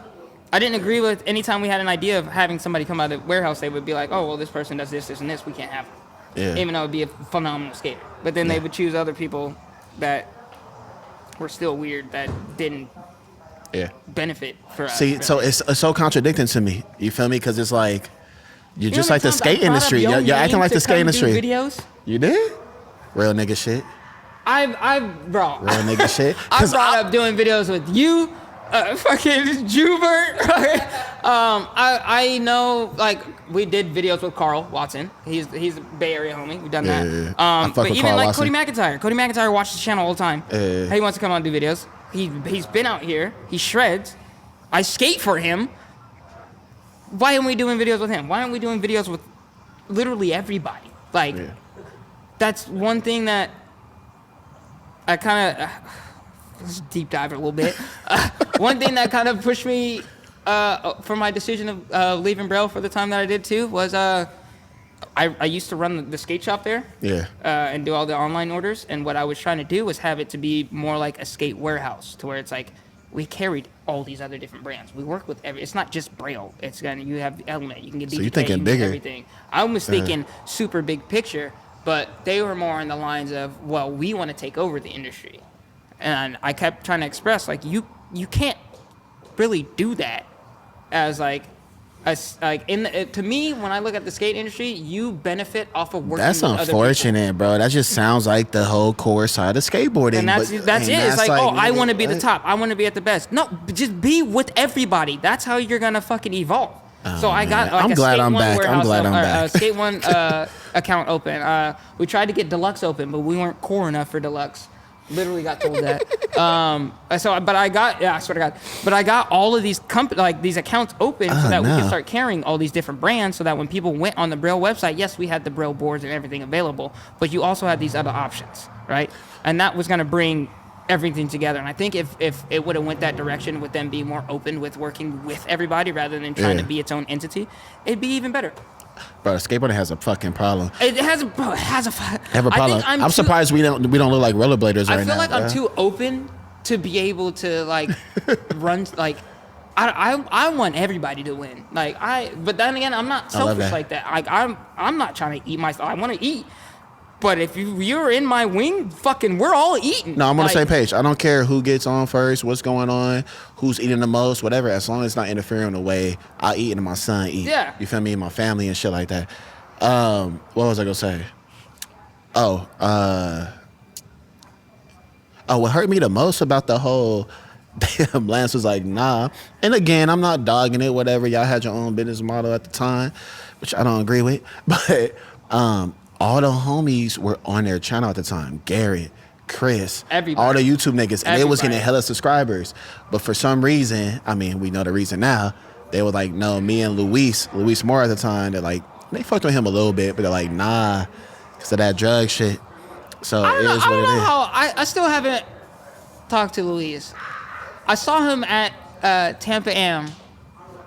didn't agree with anytime we had an idea of having somebody come out of the warehouse, they would be like, oh, well, this person does this, this, and this. We can't have them. Yeah. Even though it would be a phenomenal skater. But then they would choose other people that were still weird that didn't benefit for us. See, really. so it's so contradicting to me. You feel me? Because it's like, you're You just know like the how many skate times I industry. brought up You're your acting name like to the skate come industry. do videos? You did? Real nigga shit. Bro. Real nigga shit. I brought up doing videos with you, fucking Jubert. I know, like, we did videos with Carl Watson. He's a Bay Area homie. We've done that. Yeah. I fuck But with even Carl like Watson. Cody McIntyre watches the channel all the time. Yeah. He wants to come on and do videos. He's been out here. He shreds. I skate for him. Why aren't we doing videos with him? Why aren't we doing videos with literally everybody? Like, that's one thing that I kind of let's deep dive a little bit. One thing that kind of pushed me for my decision of leaving Braille for the time that I did too was I used to run the skate shop there. Yeah. And do all the online orders. And what I was trying to do was have it to be more like a skate warehouse, to where it's like we carried all these other different brands. We work with it's not just Braille. It's gonna, you have Element. You can get DJK, you're thinking you can get bigger. everything. I was thinking super big picture, but they were more on the lines of, well, we want to take over the industry. And I kept trying to express, like, you can't really do that as like to me, when I look at the skate industry, you benefit off of working That's with other unfortunate, bro. That just sounds like the whole core side of skateboarding. and that's but- it. and It's like, oh, I want to be the what? top. I want to be at the best. No, just be with everybody. That's how you're gonna fucking evolve. So I got like I'm a glad Skate I'm One back. I'm warehouse, glad I'm back. Skate One account open. We tried to get Deluxe open, but we weren't core enough for Deluxe. Literally got told that. I swear to God. But I got all of these these accounts open so that we could start carrying all these different brands, so that when people went on the Braille website, yes, we had the Braille boards and everything available, but you also had these other options, right? And that was going to bring everything together. And I think if it would have went that direction, with them being more open with working with everybody rather than trying to be its own entity, it'd be even better. Bro, skateboarding has a fucking problem. It has a problem. I'm surprised we don't look like rollerbladers right now. I feel like bro. I'm too open to be able to like run like. I want everybody to win. But then again, I'm not selfish like that. I'm not trying to eat myself. I want to eat. But if you're in my wing, fucking, we're all eating. No, I'm on the same page. I don't care who gets on first, what's going on, who's eating the most, whatever. As long as it's not interfering the way I eat and my son eat. Yeah. You feel me? And my family and shit like that. What was I gonna say? What hurt me the most about the whole damn, Lance was like, nah. And again, I'm not dogging it, whatever. Y'all had your own business model at the time, which I don't agree with. But all the homies were on their channel at the time. Garrett, Chris, everybody. All the YouTube niggas. And they was getting Everybody. hella subscribers. But for some reason, I mean, we know the reason now, they were like, no, me and Luis Moore at the time, they're like, they fucked with him a little bit, but they're like, nah, because of that drug shit. So I it is what don't it know is. how. I still haven't talked to Luis. I saw him at Tampa Am.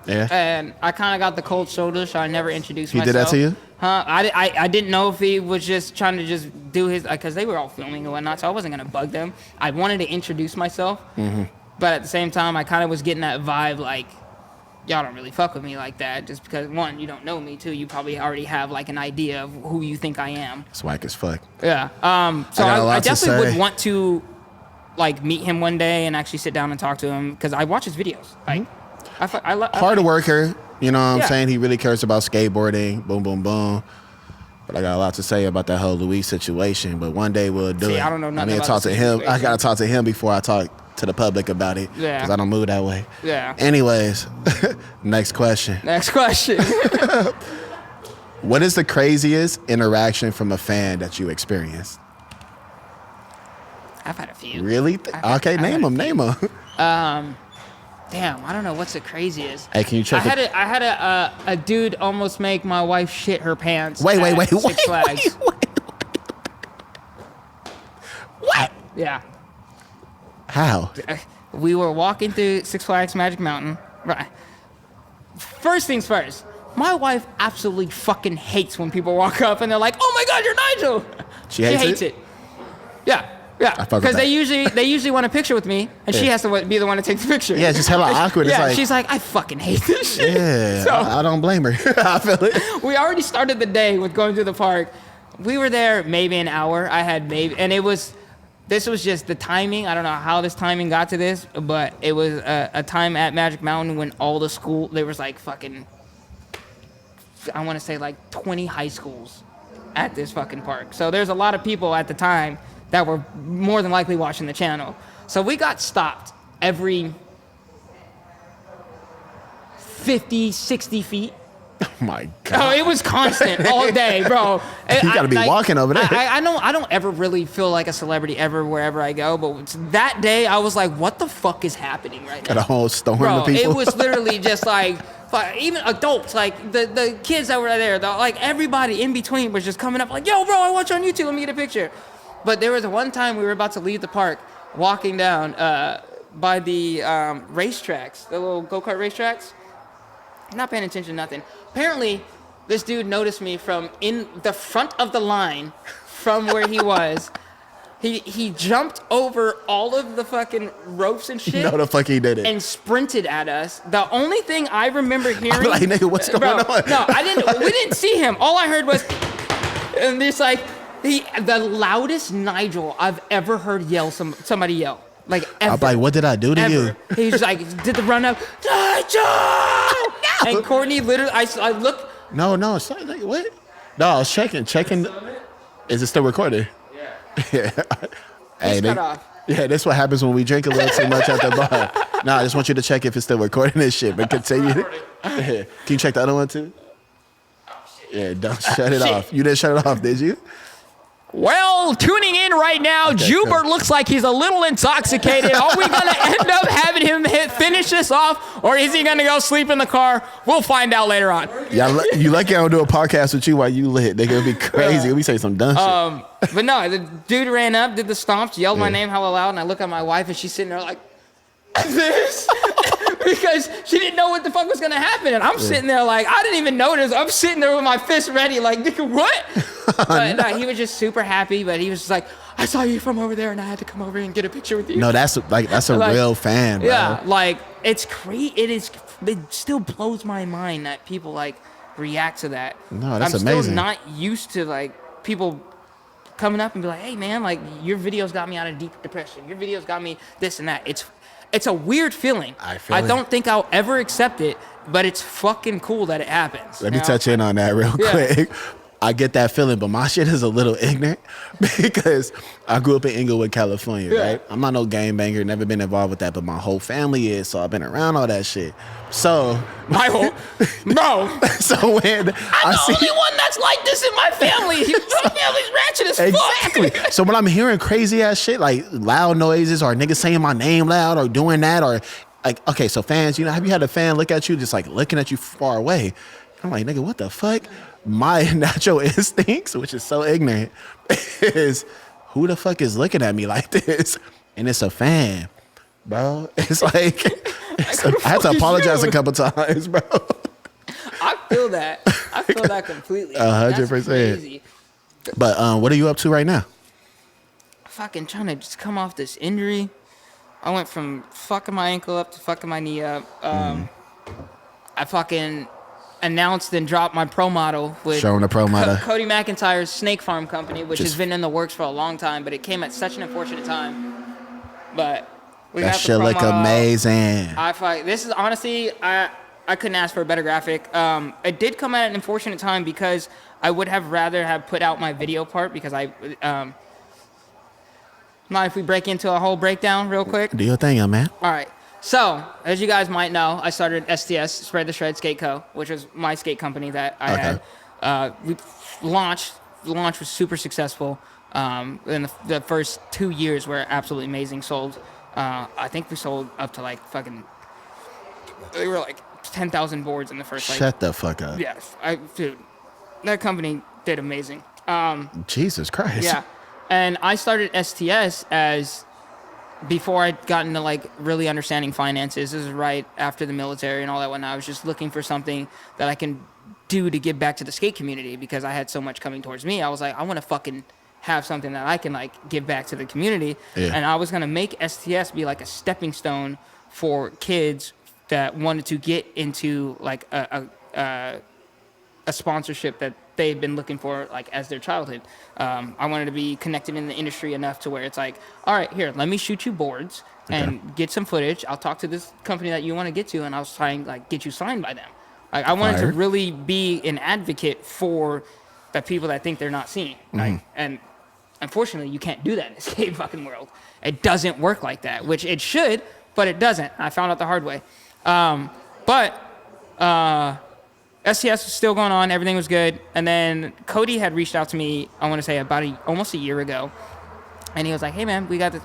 Yeah. And I kind of got the cold shoulder, so I never introduced He myself. did that to you? Huh? I didn't know if he was just trying to just do his, because they were all filming and whatnot, so I wasn't going to bug them. I wanted to introduce myself, but at the same time, I kind of was getting that vibe like, y'all don't really fuck with me like that, just because, one, you don't know me, two, you probably already have like an idea of who you think I am. It's whack as fuck. Yeah. So got a lot I to definitely say. would want to like meet him one day and actually sit down and talk to him, because I watch his videos. Like, Hard worker, you know what I'm Yeah. saying? He really cares about skateboarding, boom, boom, boom. But I got a lot to say about that whole Luis situation, but one day we'll do See, it. I don't know nothing need to about talk the to him. I situation. got to talk to him before I talk to the public about it. Yeah. Because I don't move that way. Yeah. Anyways, next question. Next question. What is the craziest interaction from a fan that you experienced? I've had a few. Really? Okay, name them. Damn, I don't know what's the craziest. Hey, can you check I had a dude almost make my wife shit her pants. Wait. at Six Flags. What? Yeah. How? We were walking through Six Flags Magic Mountain. Right. First things first. My wife absolutely fucking hates when people walk up and they're like, "Oh my God, you're Nigel." She hates it? Yeah. I fuck with Because that. they usually want a picture with me, and she has to be the one to take the picture. Yeah, it's just hella awkward. It's Yeah, like, she's like, I fucking hate this shit. yeah, So I don't blame her. I feel it. we already started the day with going through the park. We were there maybe an hour. And this was just the timing. I don't know how this timing got to this, but it was a time at Magic Mountain when all the there was like fucking, I want to say like 20 high schools at this fucking park. So there's a lot of people at the time that were more than likely watching the channel. So we got stopped every 50, 60 feet. Oh my Oh, God. it was constant all day, bro. You gotta be walking over there. I don't ever really feel like a celebrity ever wherever I go, but that day I was like, what the fuck is happening right Got a now? whole storm Bro, of people. it was literally just like even adults, like the kids that were there, like everybody in between was just coming up like, yo, bro, I watch you on YouTube, let me get a picture. But there was one time we were about to leave the park, walking down by the racetracks, the little go-kart racetracks. Not paying attention to nothing. Apparently, this dude noticed me from in the front of the line from where he was. He jumped over all of the fucking ropes and shit. No, the fuck he did it. And sprinted at us. The only thing I remember hearing... I'm like, nigga, what's going on? No, we didn't see him. All I heard was... And there's like... the loudest Nigel I've ever heard somebody yell. Like, ever. I'm like, what did I do to Ever. you? He was like, did the run up, Nigel! And Courtney literally, I looked. No, it's not like, what? No, I was checking. Is it still recording? Yeah. Hey, cut off. Yeah, that's what happens when we drink a little too much at the bar. No, I just want you to check if it's still recording this shit, but continue. Yeah. Can you check the other one too? Yeah, don't shut it off. You didn't shut it off, did you? Well, tuning in right now, Okay, Jubert cool. looks like he's a little intoxicated. Are we going to end up having him finish this off, or is he going to go sleep in the car? We'll find out later on. Yeah, you lucky I don't do a podcast with you while you lit. They're gonna be crazy. Let me say some dumb shit. But no, the dude ran up, did the stomps, yelled my name hella loud, and I look at my wife, and she's sitting there like this. Because she didn't know what the fuck was gonna happen, and I'm sitting there like I didn't even notice. I'm sitting there with my fist ready, like nigga, what? But no, he was just super happy. But he was just like, I saw you from over there, and I had to come over and get a picture with you. No, that's a Like, real fan, bro. Yeah, like it's crazy. It still blows my mind that people like react to that. No, that's I'm amazing. still not used to like people coming up and be like, hey man, like your videos got me out of deep depression. Your videos got me this and that. It's a weird feeling. I don't think I'll ever accept it, but it's fucking cool that it happens. Let me touch in on that real quick. I get that feeling, but my shit is a little ignorant because I grew up in Inglewood, California, right? I'm not no gangbanger, never been involved with that, but my whole family is, so I've been around all that shit. So My whole bro. so when I'm the only one that's like this in my family. My family's ratchet as fuck. Exactly. So when I'm hearing crazy ass shit like loud noises or niggas saying my name loud or doing that or like, okay, so fans, you know, have you had a fan look at you just like looking at you far away? I'm like, nigga, what the fuck? My natural instincts, which is so ignorant, is who the fuck is looking at me like this? And it's a fan, bro. It's like, I had to apologize a couple times, bro. I feel that. I feel that completely. 100%. That's crazy. But what are you up to right now? Fucking trying to just come off this injury. I went from fucking my ankle up to fucking my knee up. I fucking announced and dropped my pro model with Showing the pro model. Cody McIntyre's Snake Farm company, which has Just- been in the works for a long time, but it came at such an unfortunate time. But we That got the shit pro look model. amazing. This is honestly, I couldn't ask for a better graphic. It did come at an unfortunate time because I would have rather have put out my video part because mind if we break into a whole breakdown real quick? Do your thing, young man. All right. So, as you guys might know, I started STS, Spread the Shred Skate Co., which was my skate company that I had. We launched. The launch was super successful. In the first 2 years were absolutely amazing. Sold, I think we sold up to like fucking, they were like 10,000 boards in the first like. Shut the fuck up. Yes, dude, that company did amazing. Jesus Christ. Yeah, and I started STS as before I'd gotten to like really understanding finances. This is right after the military and all that whatnot. I was just looking for something that I can do to give back to the skate community? Because I had so much coming towards me. I was like, I want to fucking have something that I can like give back to the community. Yeah. And I was gonna make STS be like a stepping stone for kids that wanted to get into like a sponsorship that they've been looking for like as their childhood. I wanted to be connected in the industry enough to where it's like, all right, here, let me shoot you boards and get some footage. I'll talk to this company that you want to get to, and I'll try and like get you signed by them. Like I wanted to really be an advocate for the people that think they're not seen. Like, and unfortunately, you can't do that in the skate fucking world. It doesn't work like that, which it should, but it doesn't. I found out the hard way. STS was still going on. Everything was good. And then Cody had reached out to me, I want to say about almost a year ago. And he was like, hey, man, we got this.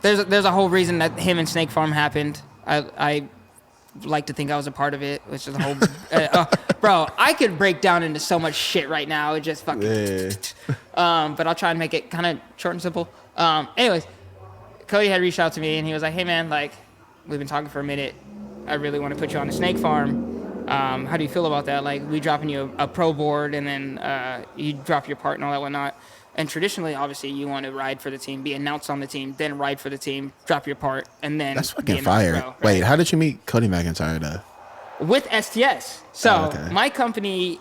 There's a whole reason that him and Snake Farm happened. I like to think I was a part of it, which is a whole... bro, I could break down into so much shit right now. It just fucking... but I'll try and make it kind of short and simple. Anyways, Cody had reached out to me, and he was like, hey, man, like, we've been talking for a minute. I really want to put you on a Snake Farm. How do you feel about that? Like, we dropping you a pro board, and then you drop your part and all that whatnot. And traditionally, obviously, you want to ride for the team, be announced on the team, then ride for the team, drop your part, and then... That's fucking fire. Pro, right? Wait, how did you meet Cody McIntyre, though? With STS. So, my company,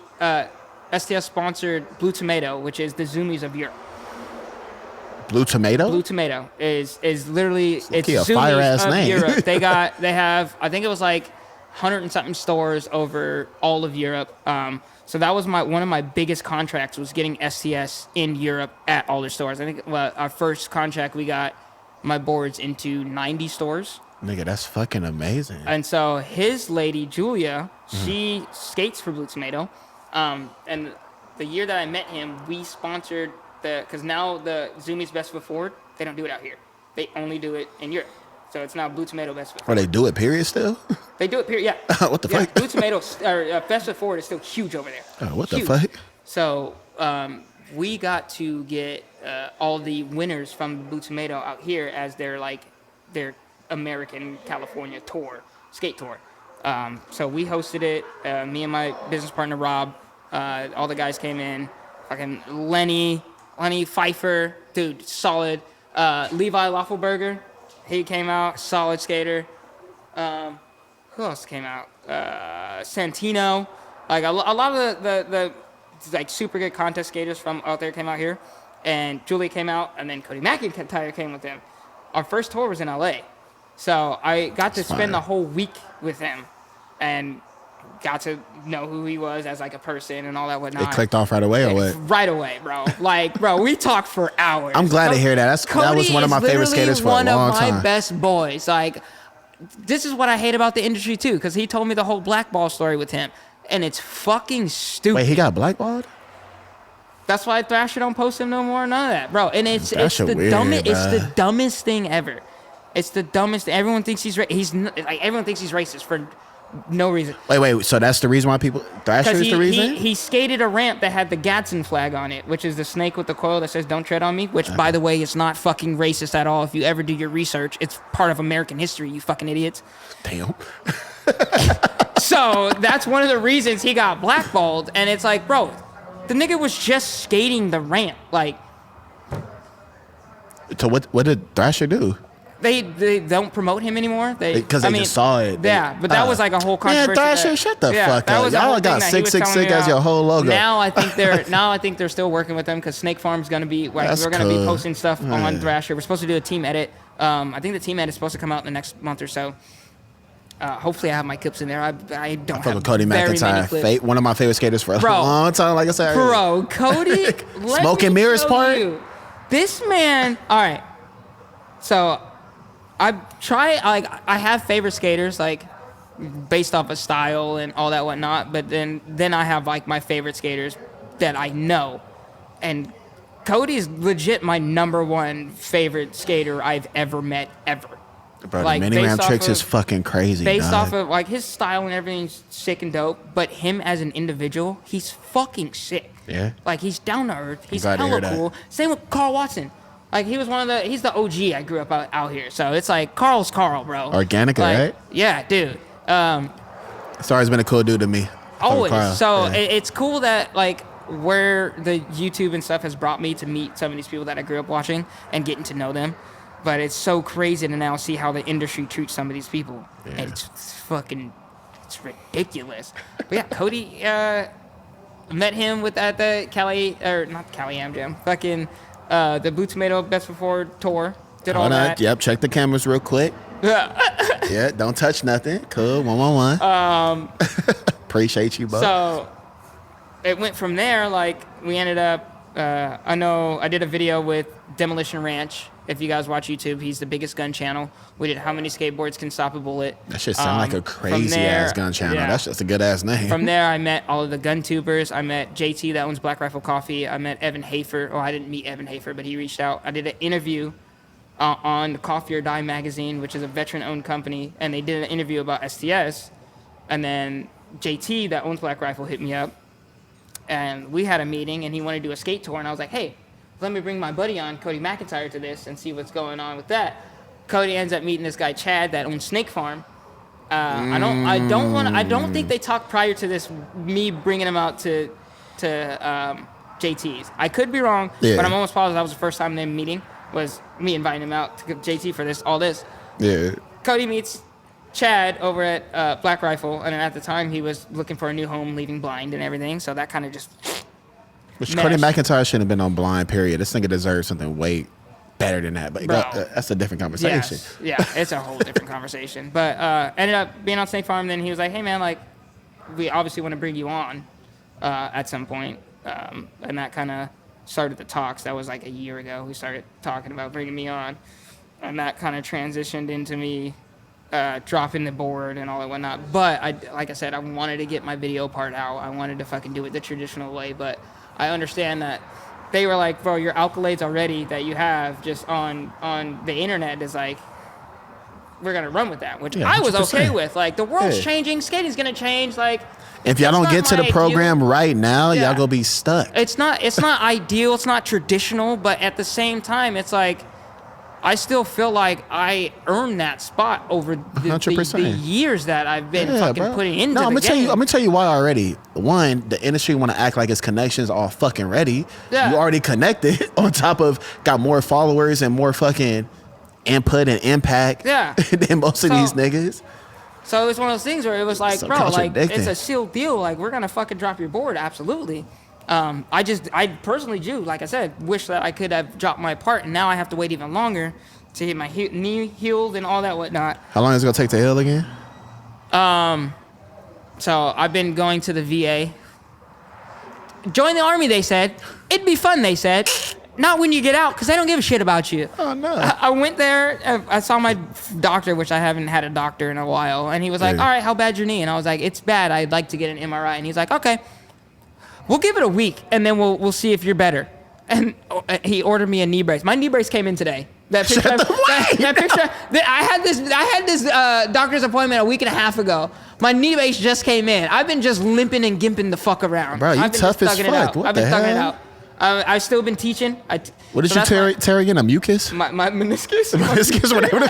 STS sponsored Blue Tomato, which is the Zoomies of Europe. Blue Tomato? Blue Tomato is literally... It's a Zoomies fire-ass of name. Europe. They have, I think it was like 100 and something stores over all of Europe. So that was one of my biggest contracts, was getting STS in Europe at all their stores. I think our first contract, we got my boards into 90 stores. Nigga, that's fucking amazing. And so his lady, Julia, she skates for Blue Tomato. And the year that I met him, we sponsored because now the Zoomies Best Foot Forward, they don't do it out here. They only do it in Europe. So it's now Blue Tomato Best Foot Forward. Or they do it, period, still? They do it, period, yeah. What the fuck? Blue Tomato, Best Foot Forward is still huge over there. Oh, what huge. the fuck? So we got to get all the winners from Blue Tomato out here as their American California tour, skate tour. So we hosted it. Me and my business partner, Rob, all the guys came in. Fucking Lenny Pfeiffer, dude, solid. Levi Loffelberger, he came out, solid skater. Who else came out? Santino. Like a lot of the like super good contest skaters from out there came out here. And Julie came out, and then Cody McIntyre came with them. Our first tour was in LA. So I got to spend the whole week with him and got to know who he was as like a person and all that whatnot. It clicked off right away or what? Right away, bro. Like, bro, we talked for hours. I'm glad to hear that. That was one of my favorite skaters for a long time. One of my best boys. Like, this is what I hate about the industry too, because he told me the whole blackball story with him, and it's fucking stupid. Wait, he got blackballed? That's why Thrasher don't post him no more. None of that, bro. And it's the dumbest thing ever. It's the dumbest. Everyone thinks everyone thinks he's racist for no reason. Wait. So that's the reason why people... Thrasher is the reason? He skated a ramp that had the Gadsden flag on it, which is the snake with the coil that says, "Don't tread on me," which, by the way, is not fucking racist at all. If you ever do your research, it's part of American history, you fucking idiots. Damn. So that's one of the reasons he got blackballed. And it's like, bro, the nigga was just skating the ramp. Like... So what did Thrasher do? They don't promote him anymore. Because they just saw it. Yeah, but that was like a whole controversy. Man, Thrasher, shut the fuck up. Y'all got 666 as your whole logo. Now I think they're still working with them because Snake Farm's gonna be like, we're gonna be posting stuff on Thrasher. We're supposed to do a team edit. I think the team edit is supposed to come out in the next month or so. Hopefully I have my clips in there. I don't have Cody McIntyre, one of my favorite skaters for a long time. Like I said, bro, Cody, smoke and mirrors part. This man. All right, so. I have favorite skaters, like, based off of style and all that whatnot, but then I have, like, my favorite skaters that I know. And Cody's legit my number one favorite skater I've ever met, ever. Bro, like, the mini ramp tricks is fucking crazy, based off of, like, his style and everything's sick and dope, but him as an individual, he's fucking sick. Yeah? Like, he's down to earth. He's hella cool. Same with Carl Watson. Like, he's the OG I grew up out here. So it's like, Carl's Carl, bro. Organic, like, right? Yeah, dude. It's always been a cool dude to me. Always. crowd. So Yeah. it's cool that like where the YouTube and stuff has brought me to meet some of these people that I grew up watching and getting to know them. But it's so crazy to now see how the industry treats some of these people. Yeah. And it's ridiculous. But yeah, Cody, met him at the Cali, or not Cali Am Jam, fucking the Blue Tomato Best Before tour. Did all that. Yep, check the cameras real quick. Yeah, don't touch nothing. Cool, 111. Appreciate you, bro. So it went from there. Like we ended up. I know I did a video with Demolition Ranch. If you guys watch YouTube, he's the biggest gun channel. We did How Many Skateboards Can Stop a Bullet. That shit sound like a crazy there, ass gun channel. yeah. That's just a good ass name. From there, I met all of the gun tubers. I met JT that owns Black Rifle Coffee. I met Evan Hafer. Oh, I didn't meet Evan Hafer, but he reached out. I did an interview on the Coffee or Die magazine, which is a veteran-owned company, and they did an interview about STS. And then JT that owns Black Rifle hit me up, and we had a meeting, and he wanted to do a skate tour, and I was like, hey, let me bring my buddy on, Cody McIntyre, to this and see what's going on with that. Cody ends up meeting this guy Chad that owns Snake Farm. I don't think they talked prior to this, me bringing him out to JT's. I could be wrong, but I'm almost positive that was the first time they meeting, was me inviting him out to JT for all this. Yeah. Cody meets Chad over at Black Rifle, and at the time he was looking for a new home, leaving blind and everything, so that kind of just Which Cody McIntyre shouldn't have been on blind, period. This nigga deserves something way better than that. But that's a different conversation. Yes. Yeah, it's a whole different conversation. But ended up being on Snake Farm. Then he was like, hey, man, like, we obviously want to bring you on at some point. And that kind of started the talks. That was like a year ago. We started talking about bringing me on. And that kind of transitioned into me dropping the board and all that whatnot. But, like I said, I wanted to get my video part out. I wanted to fucking do it the traditional way. But I understand that they were like, bro, your accolades already that you have just on the internet is like, we're going to run with that, which I was okay with. Like, the world's changing. Skating's going to change. Like, if y'all don't get to the program right now, y'all going to be stuck. It's not ideal. It's not traditional. But at the same time, it's like, I still feel like I earned that spot over the years that I've been fucking putting into the game. I'm gonna tell you why already. One, the industry want to act like its connections are fucking ready. Yeah. You already connected on top of got more followers and more fucking input and impact than most of these niggas. So it's one of those things where it was like, bro, like it's a sealed deal. Like we're gonna fucking drop your board, absolutely. I personally do, like I said, wish that I could have dropped my part, and now I have to wait even longer to get my knee healed and all that whatnot. How long is it gonna take to heal again? So I've been going to the VA. Join the Army, they said. It'd be fun, they said. Not when you get out, because they don't give a shit about you. Oh, no. I went there, I saw my doctor, which I haven't had a doctor in a while, and he was like, all right, how bad's your knee? And I was like, it's bad, I'd like to get an MRI. And he's like, okay. We'll give it a week, and then we'll see if you're better. And he ordered me a knee brace. My knee brace came in today. That picture. I had this doctor's appointment a week and a half ago. My knee brace just came in. I've been just limping and gimping the fuck around. Bro, you tough as fuck. I've been thugging it out. I've still been teaching. What did you tear again? A mucus? My meniscus? Meniscus, whatever the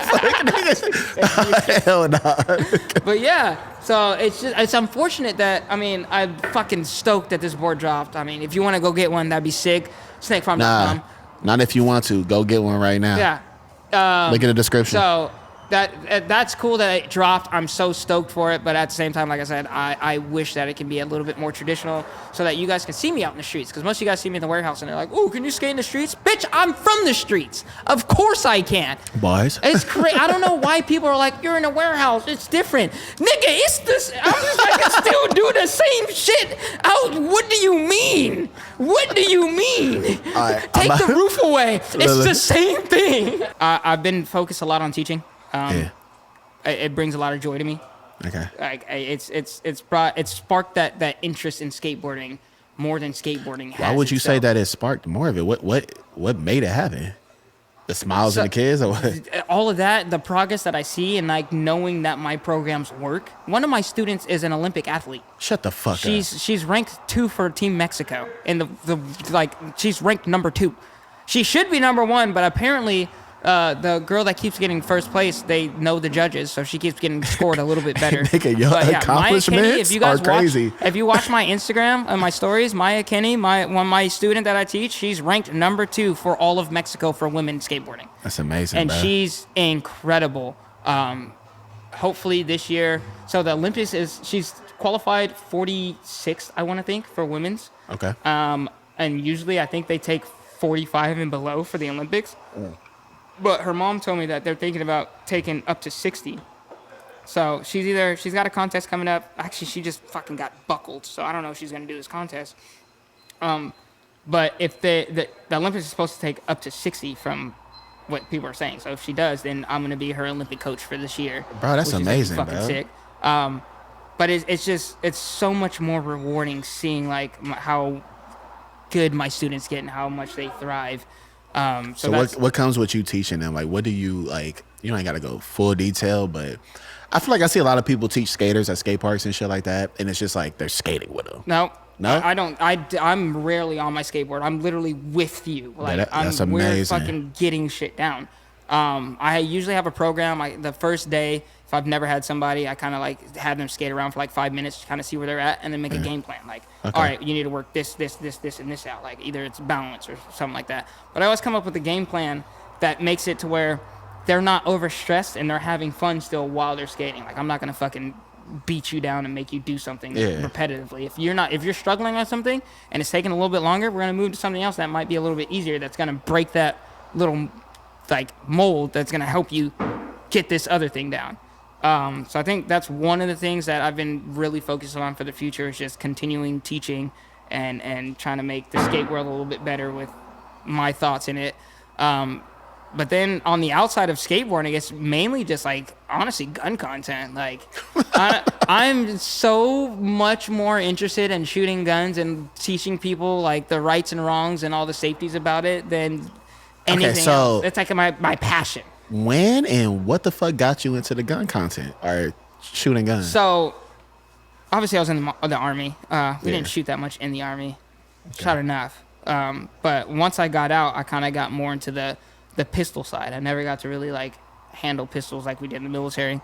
fuck. Hell nah. But yeah, so it's unfortunate that, I mean, I'm fucking stoked that this board dropped. I mean, if you want to go get one, that'd be sick. Snakefarm.com. Nah, not if you want to. Go get one right now. Yeah. Look at the description. So that's cool that it dropped. I'm so stoked for it, but at the same time, like I said, I wish that it can be a little bit more traditional so that you guys can see me out in the streets, because most of you guys see me in the warehouse and they're like, "Ooh, can you skate in the streets?" Bitch, I'm from the streets. Of course I can. Boys. It's crazy. I don't know why people are like, "You're in a warehouse. It's different." Nigga, it's this. I'm just like, I can still do the same shit. What do you mean? What do you mean? Take the roof away. It's the same thing. I've been focused a lot on teaching. It brings a lot of joy to me. Okay. Like it's sparked that interest in skateboarding more than skateboarding has. Why would you itself. say that it sparked more of it? What made it happen? The smiles of the kids, or what? All of that, the progress that I see, and like knowing that my programs work. One of my students is an Olympic athlete. Shut the fuck up. She's ranked 2 for Team Mexico, and she's ranked number 2. She should be number 1, but apparently The girl that keeps getting first place, they know the judges, so she keeps getting scored a little bit better. Nigga, your But accomplishments are crazy. If you watch my Instagram and my stories, Maya Kinney, my student that I teach, she's ranked number 2 for all of Mexico for women skateboarding. That's amazing, and bro. she's incredible. Hopefully this year, so the Olympics she's qualified 46th, I want to think, for women's. Okay. And usually I think they take 45 and below for the Olympics. But her mom told me that they're thinking about taking up to 60. So she's got a contest coming up. Actually, she just fucking got buckled, so I don't know if she's gonna do this contest. But if the Olympics is supposed to take up to 60 from what people are saying. So if she does, then I'm gonna be her Olympic coach for this year. Bro, that's amazing, fucking bro. sick. But it's so much more rewarding seeing like how good my students get and how much they thrive. So what comes with you teaching them? Like, what do you like? You ain't got to go full detail, but I feel like I see a lot of people teach skaters at skate parks and shit like that, and it's just like they're skating with them. No, No? I don't. I'm rarely on my skateboard. I'm literally with you. Like That's we're amazing. fucking getting shit down. I usually have a program. The first day, if I've never had somebody, I kind of like have them skate around for like 5 minutes to kind of see where they're at, and then make a game plan. Like, Okay. all right, you need to work this, and this out. Like, either it's balance or something like that. But I always come up with a game plan that makes it to where they're not overstressed and they're having fun still while they're skating. Like, I'm not gonna fucking beat you down and make you do something repetitively. If you're struggling on something and it's taking a little bit longer, we're gonna move to something else that might be a little bit easier. That's gonna break that little like mold that's gonna help you get this other thing down. So I think that's one of the things that I've been really focused on for the future is just continuing teaching and trying to make the skate world a little bit better with my thoughts in it. But then on the outside of skateboarding, it's mainly just like, honestly, gun content. Like, I'm so much more interested in shooting guns and teaching people like the rights and wrongs and all the safeties about it than anything else. It's like my passion. When and what the fuck got you into the gun content or shooting guns? So, obviously, I was in the Army. We didn't shoot that much in the Army. Shot enough. But once I got out, I kind of got more into the pistol side. I never got to really like handle pistols like we did in the military.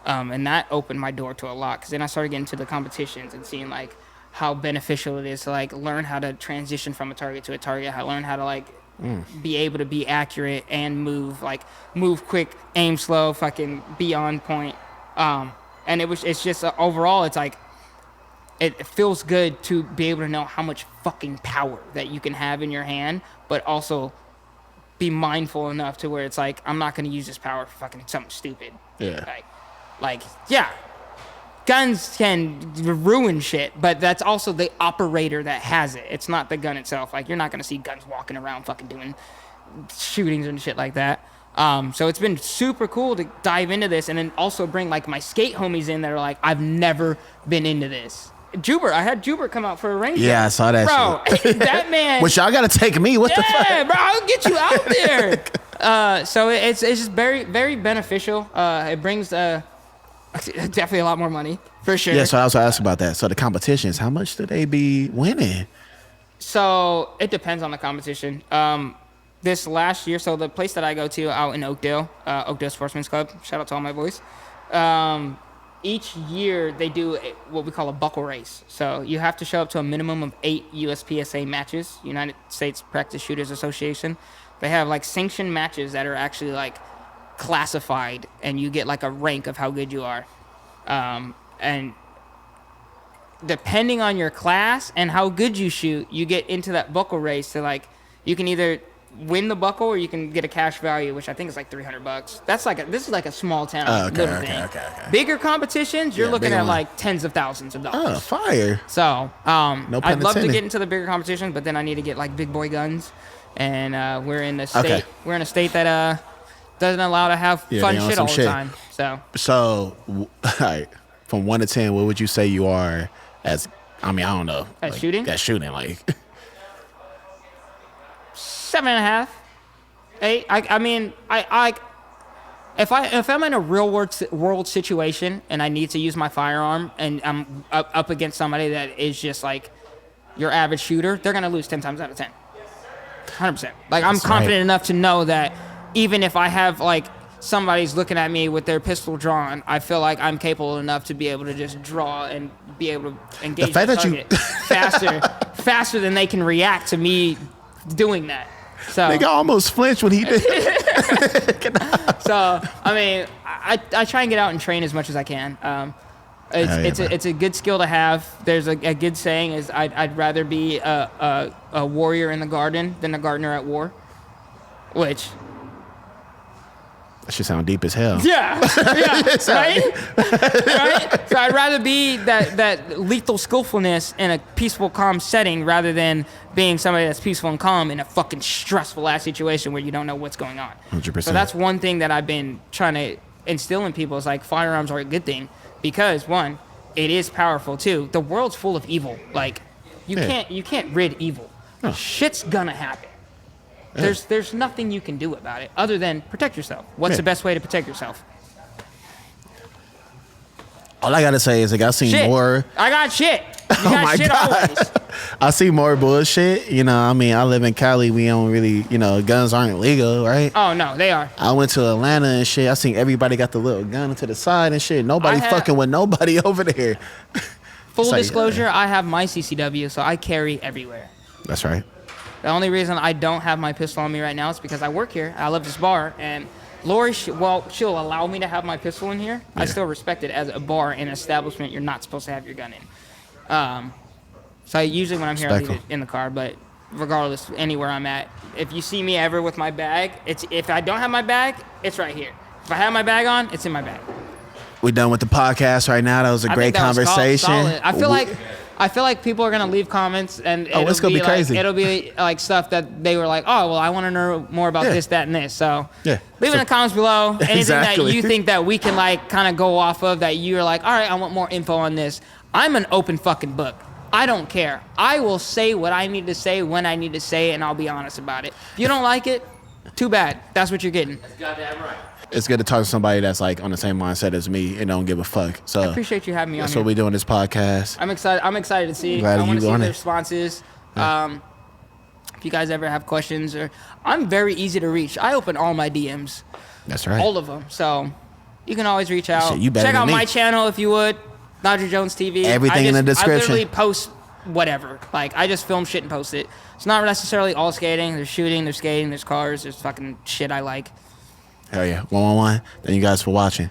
And that opened my door to a lot, because then I started getting to the competitions and seeing like how beneficial it is to like learn how to transition from a target to a target, learn how to like be able to be accurate and move quick, aim slow, fucking be on point. And it's just overall, it's like, it feels good to be able to know how much fucking power that you can have in your hand, but also be mindful enough to where it's like, I'm not going to use this power for fucking something stupid. Yeah. Like, yeah, guns can ruin shit, but that's also the operator that has it. It's not the gun itself. Like, you're not going to see guns walking around fucking doing shootings and shit like that. So it's been super cool to dive into this and then also bring like my skate homies in that are like, I've never been into this. I had Jubert come out for a range. Yeah, I saw that shit. Bro, that man. Which y'all gotta take me. What the fuck? Yeah, bro, I'll get you out there. So it's just very, very beneficial. It brings definitely a lot more money, for sure. Yeah, so I also asked about that. So the competitions, how much do they be winning? So it depends on the competition. This last year, so the place that I go to out in Oakdale Sportsman's Club, shout out to all my boys. Each year they do what we call a buckle race. So you have to show up to a minimum of 8 USPSA matches, United States Practice Shooters Association. They have like sanctioned matches that are actually like classified, and you get like a rank of how good you are. And depending on your class and how good you shoot, you get into that buckle race. So like, you can either win the buckle or you can get a cash value, which I think is like $300. This is like a small town little thing. Okay. Bigger competitions, you're looking at like tens of thousands of dollars. Oh, fire. So No pun I'd love to intended. get into the bigger competitions, but then I need to get like big boy guns, and we're in a state that doesn't allow to have fun shit all the time. So all right, from 1 to 10, what would you say you are as? I mean, I don't know. At shooting? At shooting, like 7.5, 8. I mean, if I'm in a real world situation and I need to use my firearm and I'm up against somebody that is just like your average shooter, they're gonna lose 10 times out of 10. 100%. Like, I'm confident enough to know that even if I have like somebody's looking at me with their pistol drawn, I feel like I'm capable enough to be able to just draw and be able to engage the fact that target faster than they can react to me doing that. So Nigga almost flinched when he did. So I mean, I try and get out and train as much as I can. It's a good skill to have. There's a good saying is I'd rather be a warrior in the garden than a gardener at war, which. That should sound deep as hell. Yeah, right. So I'd rather be that lethal skillfulness in a peaceful, calm setting rather than being somebody that's peaceful and calm in a fucking stressful ass situation where you don't know what's going on. 100%. So that's one thing that I've been trying to instill in people is like firearms are a good thing because one, it is powerful. Two, the world's full of evil. Like you can't rid evil. Huh. Shit's gonna happen. There's nothing you can do about it other than protect yourself. What's the best way to protect yourself? All I gotta say is, like, I've seen more. I got shit. You got shit always. I see more bullshit. You know, I mean, I live in Cali. We don't really, you know, guns aren't legal, right? Oh no, they are. I went to Atlanta and shit. I seen everybody got the little gun to the side and shit. Nobody fucking with nobody over there. Full disclosure, I have my CCW, so I carry everywhere. That's right. The only reason I don't have my pistol on me right now is because I work here. I love this bar, and Lori, she'll allow me to have my pistol in here. Yeah. I still respect it as a bar and an establishment. You're not supposed to have your gun in. So usually when I'm here, I leave it in the car. But regardless, anywhere I'm at, if you see me ever with my bag, if I don't have my bag, it's right here. If I have my bag on, it's in my bag. We're done with the podcast right now. That was a great conversation. Solid. I feel like people are gonna leave comments and it's gonna be crazy. It'll be like stuff that they were like, oh well, I want to know more about this, that, and this. So leave in the comments below anything that you think that we can like kind of go off of that you're like, all right, I want more info on this. I'm an open fucking book. I don't care. I will say what I need to say when I need to say it, and I'll be honest about it. If you don't like it, too bad. That's what you're getting. That's goddamn right. It's good to talk to somebody that's like on the same mindset as me and don't give a fuck. So I appreciate you having me on here. That's what we do in this podcast. I'm excited to see. Glad I want to see the responses. If you guys ever have questions, I'm very easy to reach. I open all my DMs. That's right. All of them. So you can always reach out. Shit, check out my channel if you would. Nigel Jones TV. Everything in the description. I literally post whatever. Like I just film shit and post it. It's not necessarily all skating. There's shooting. There's skating. There's cars. There's fucking shit I like. Hell yeah. 111. Thank you guys for watching.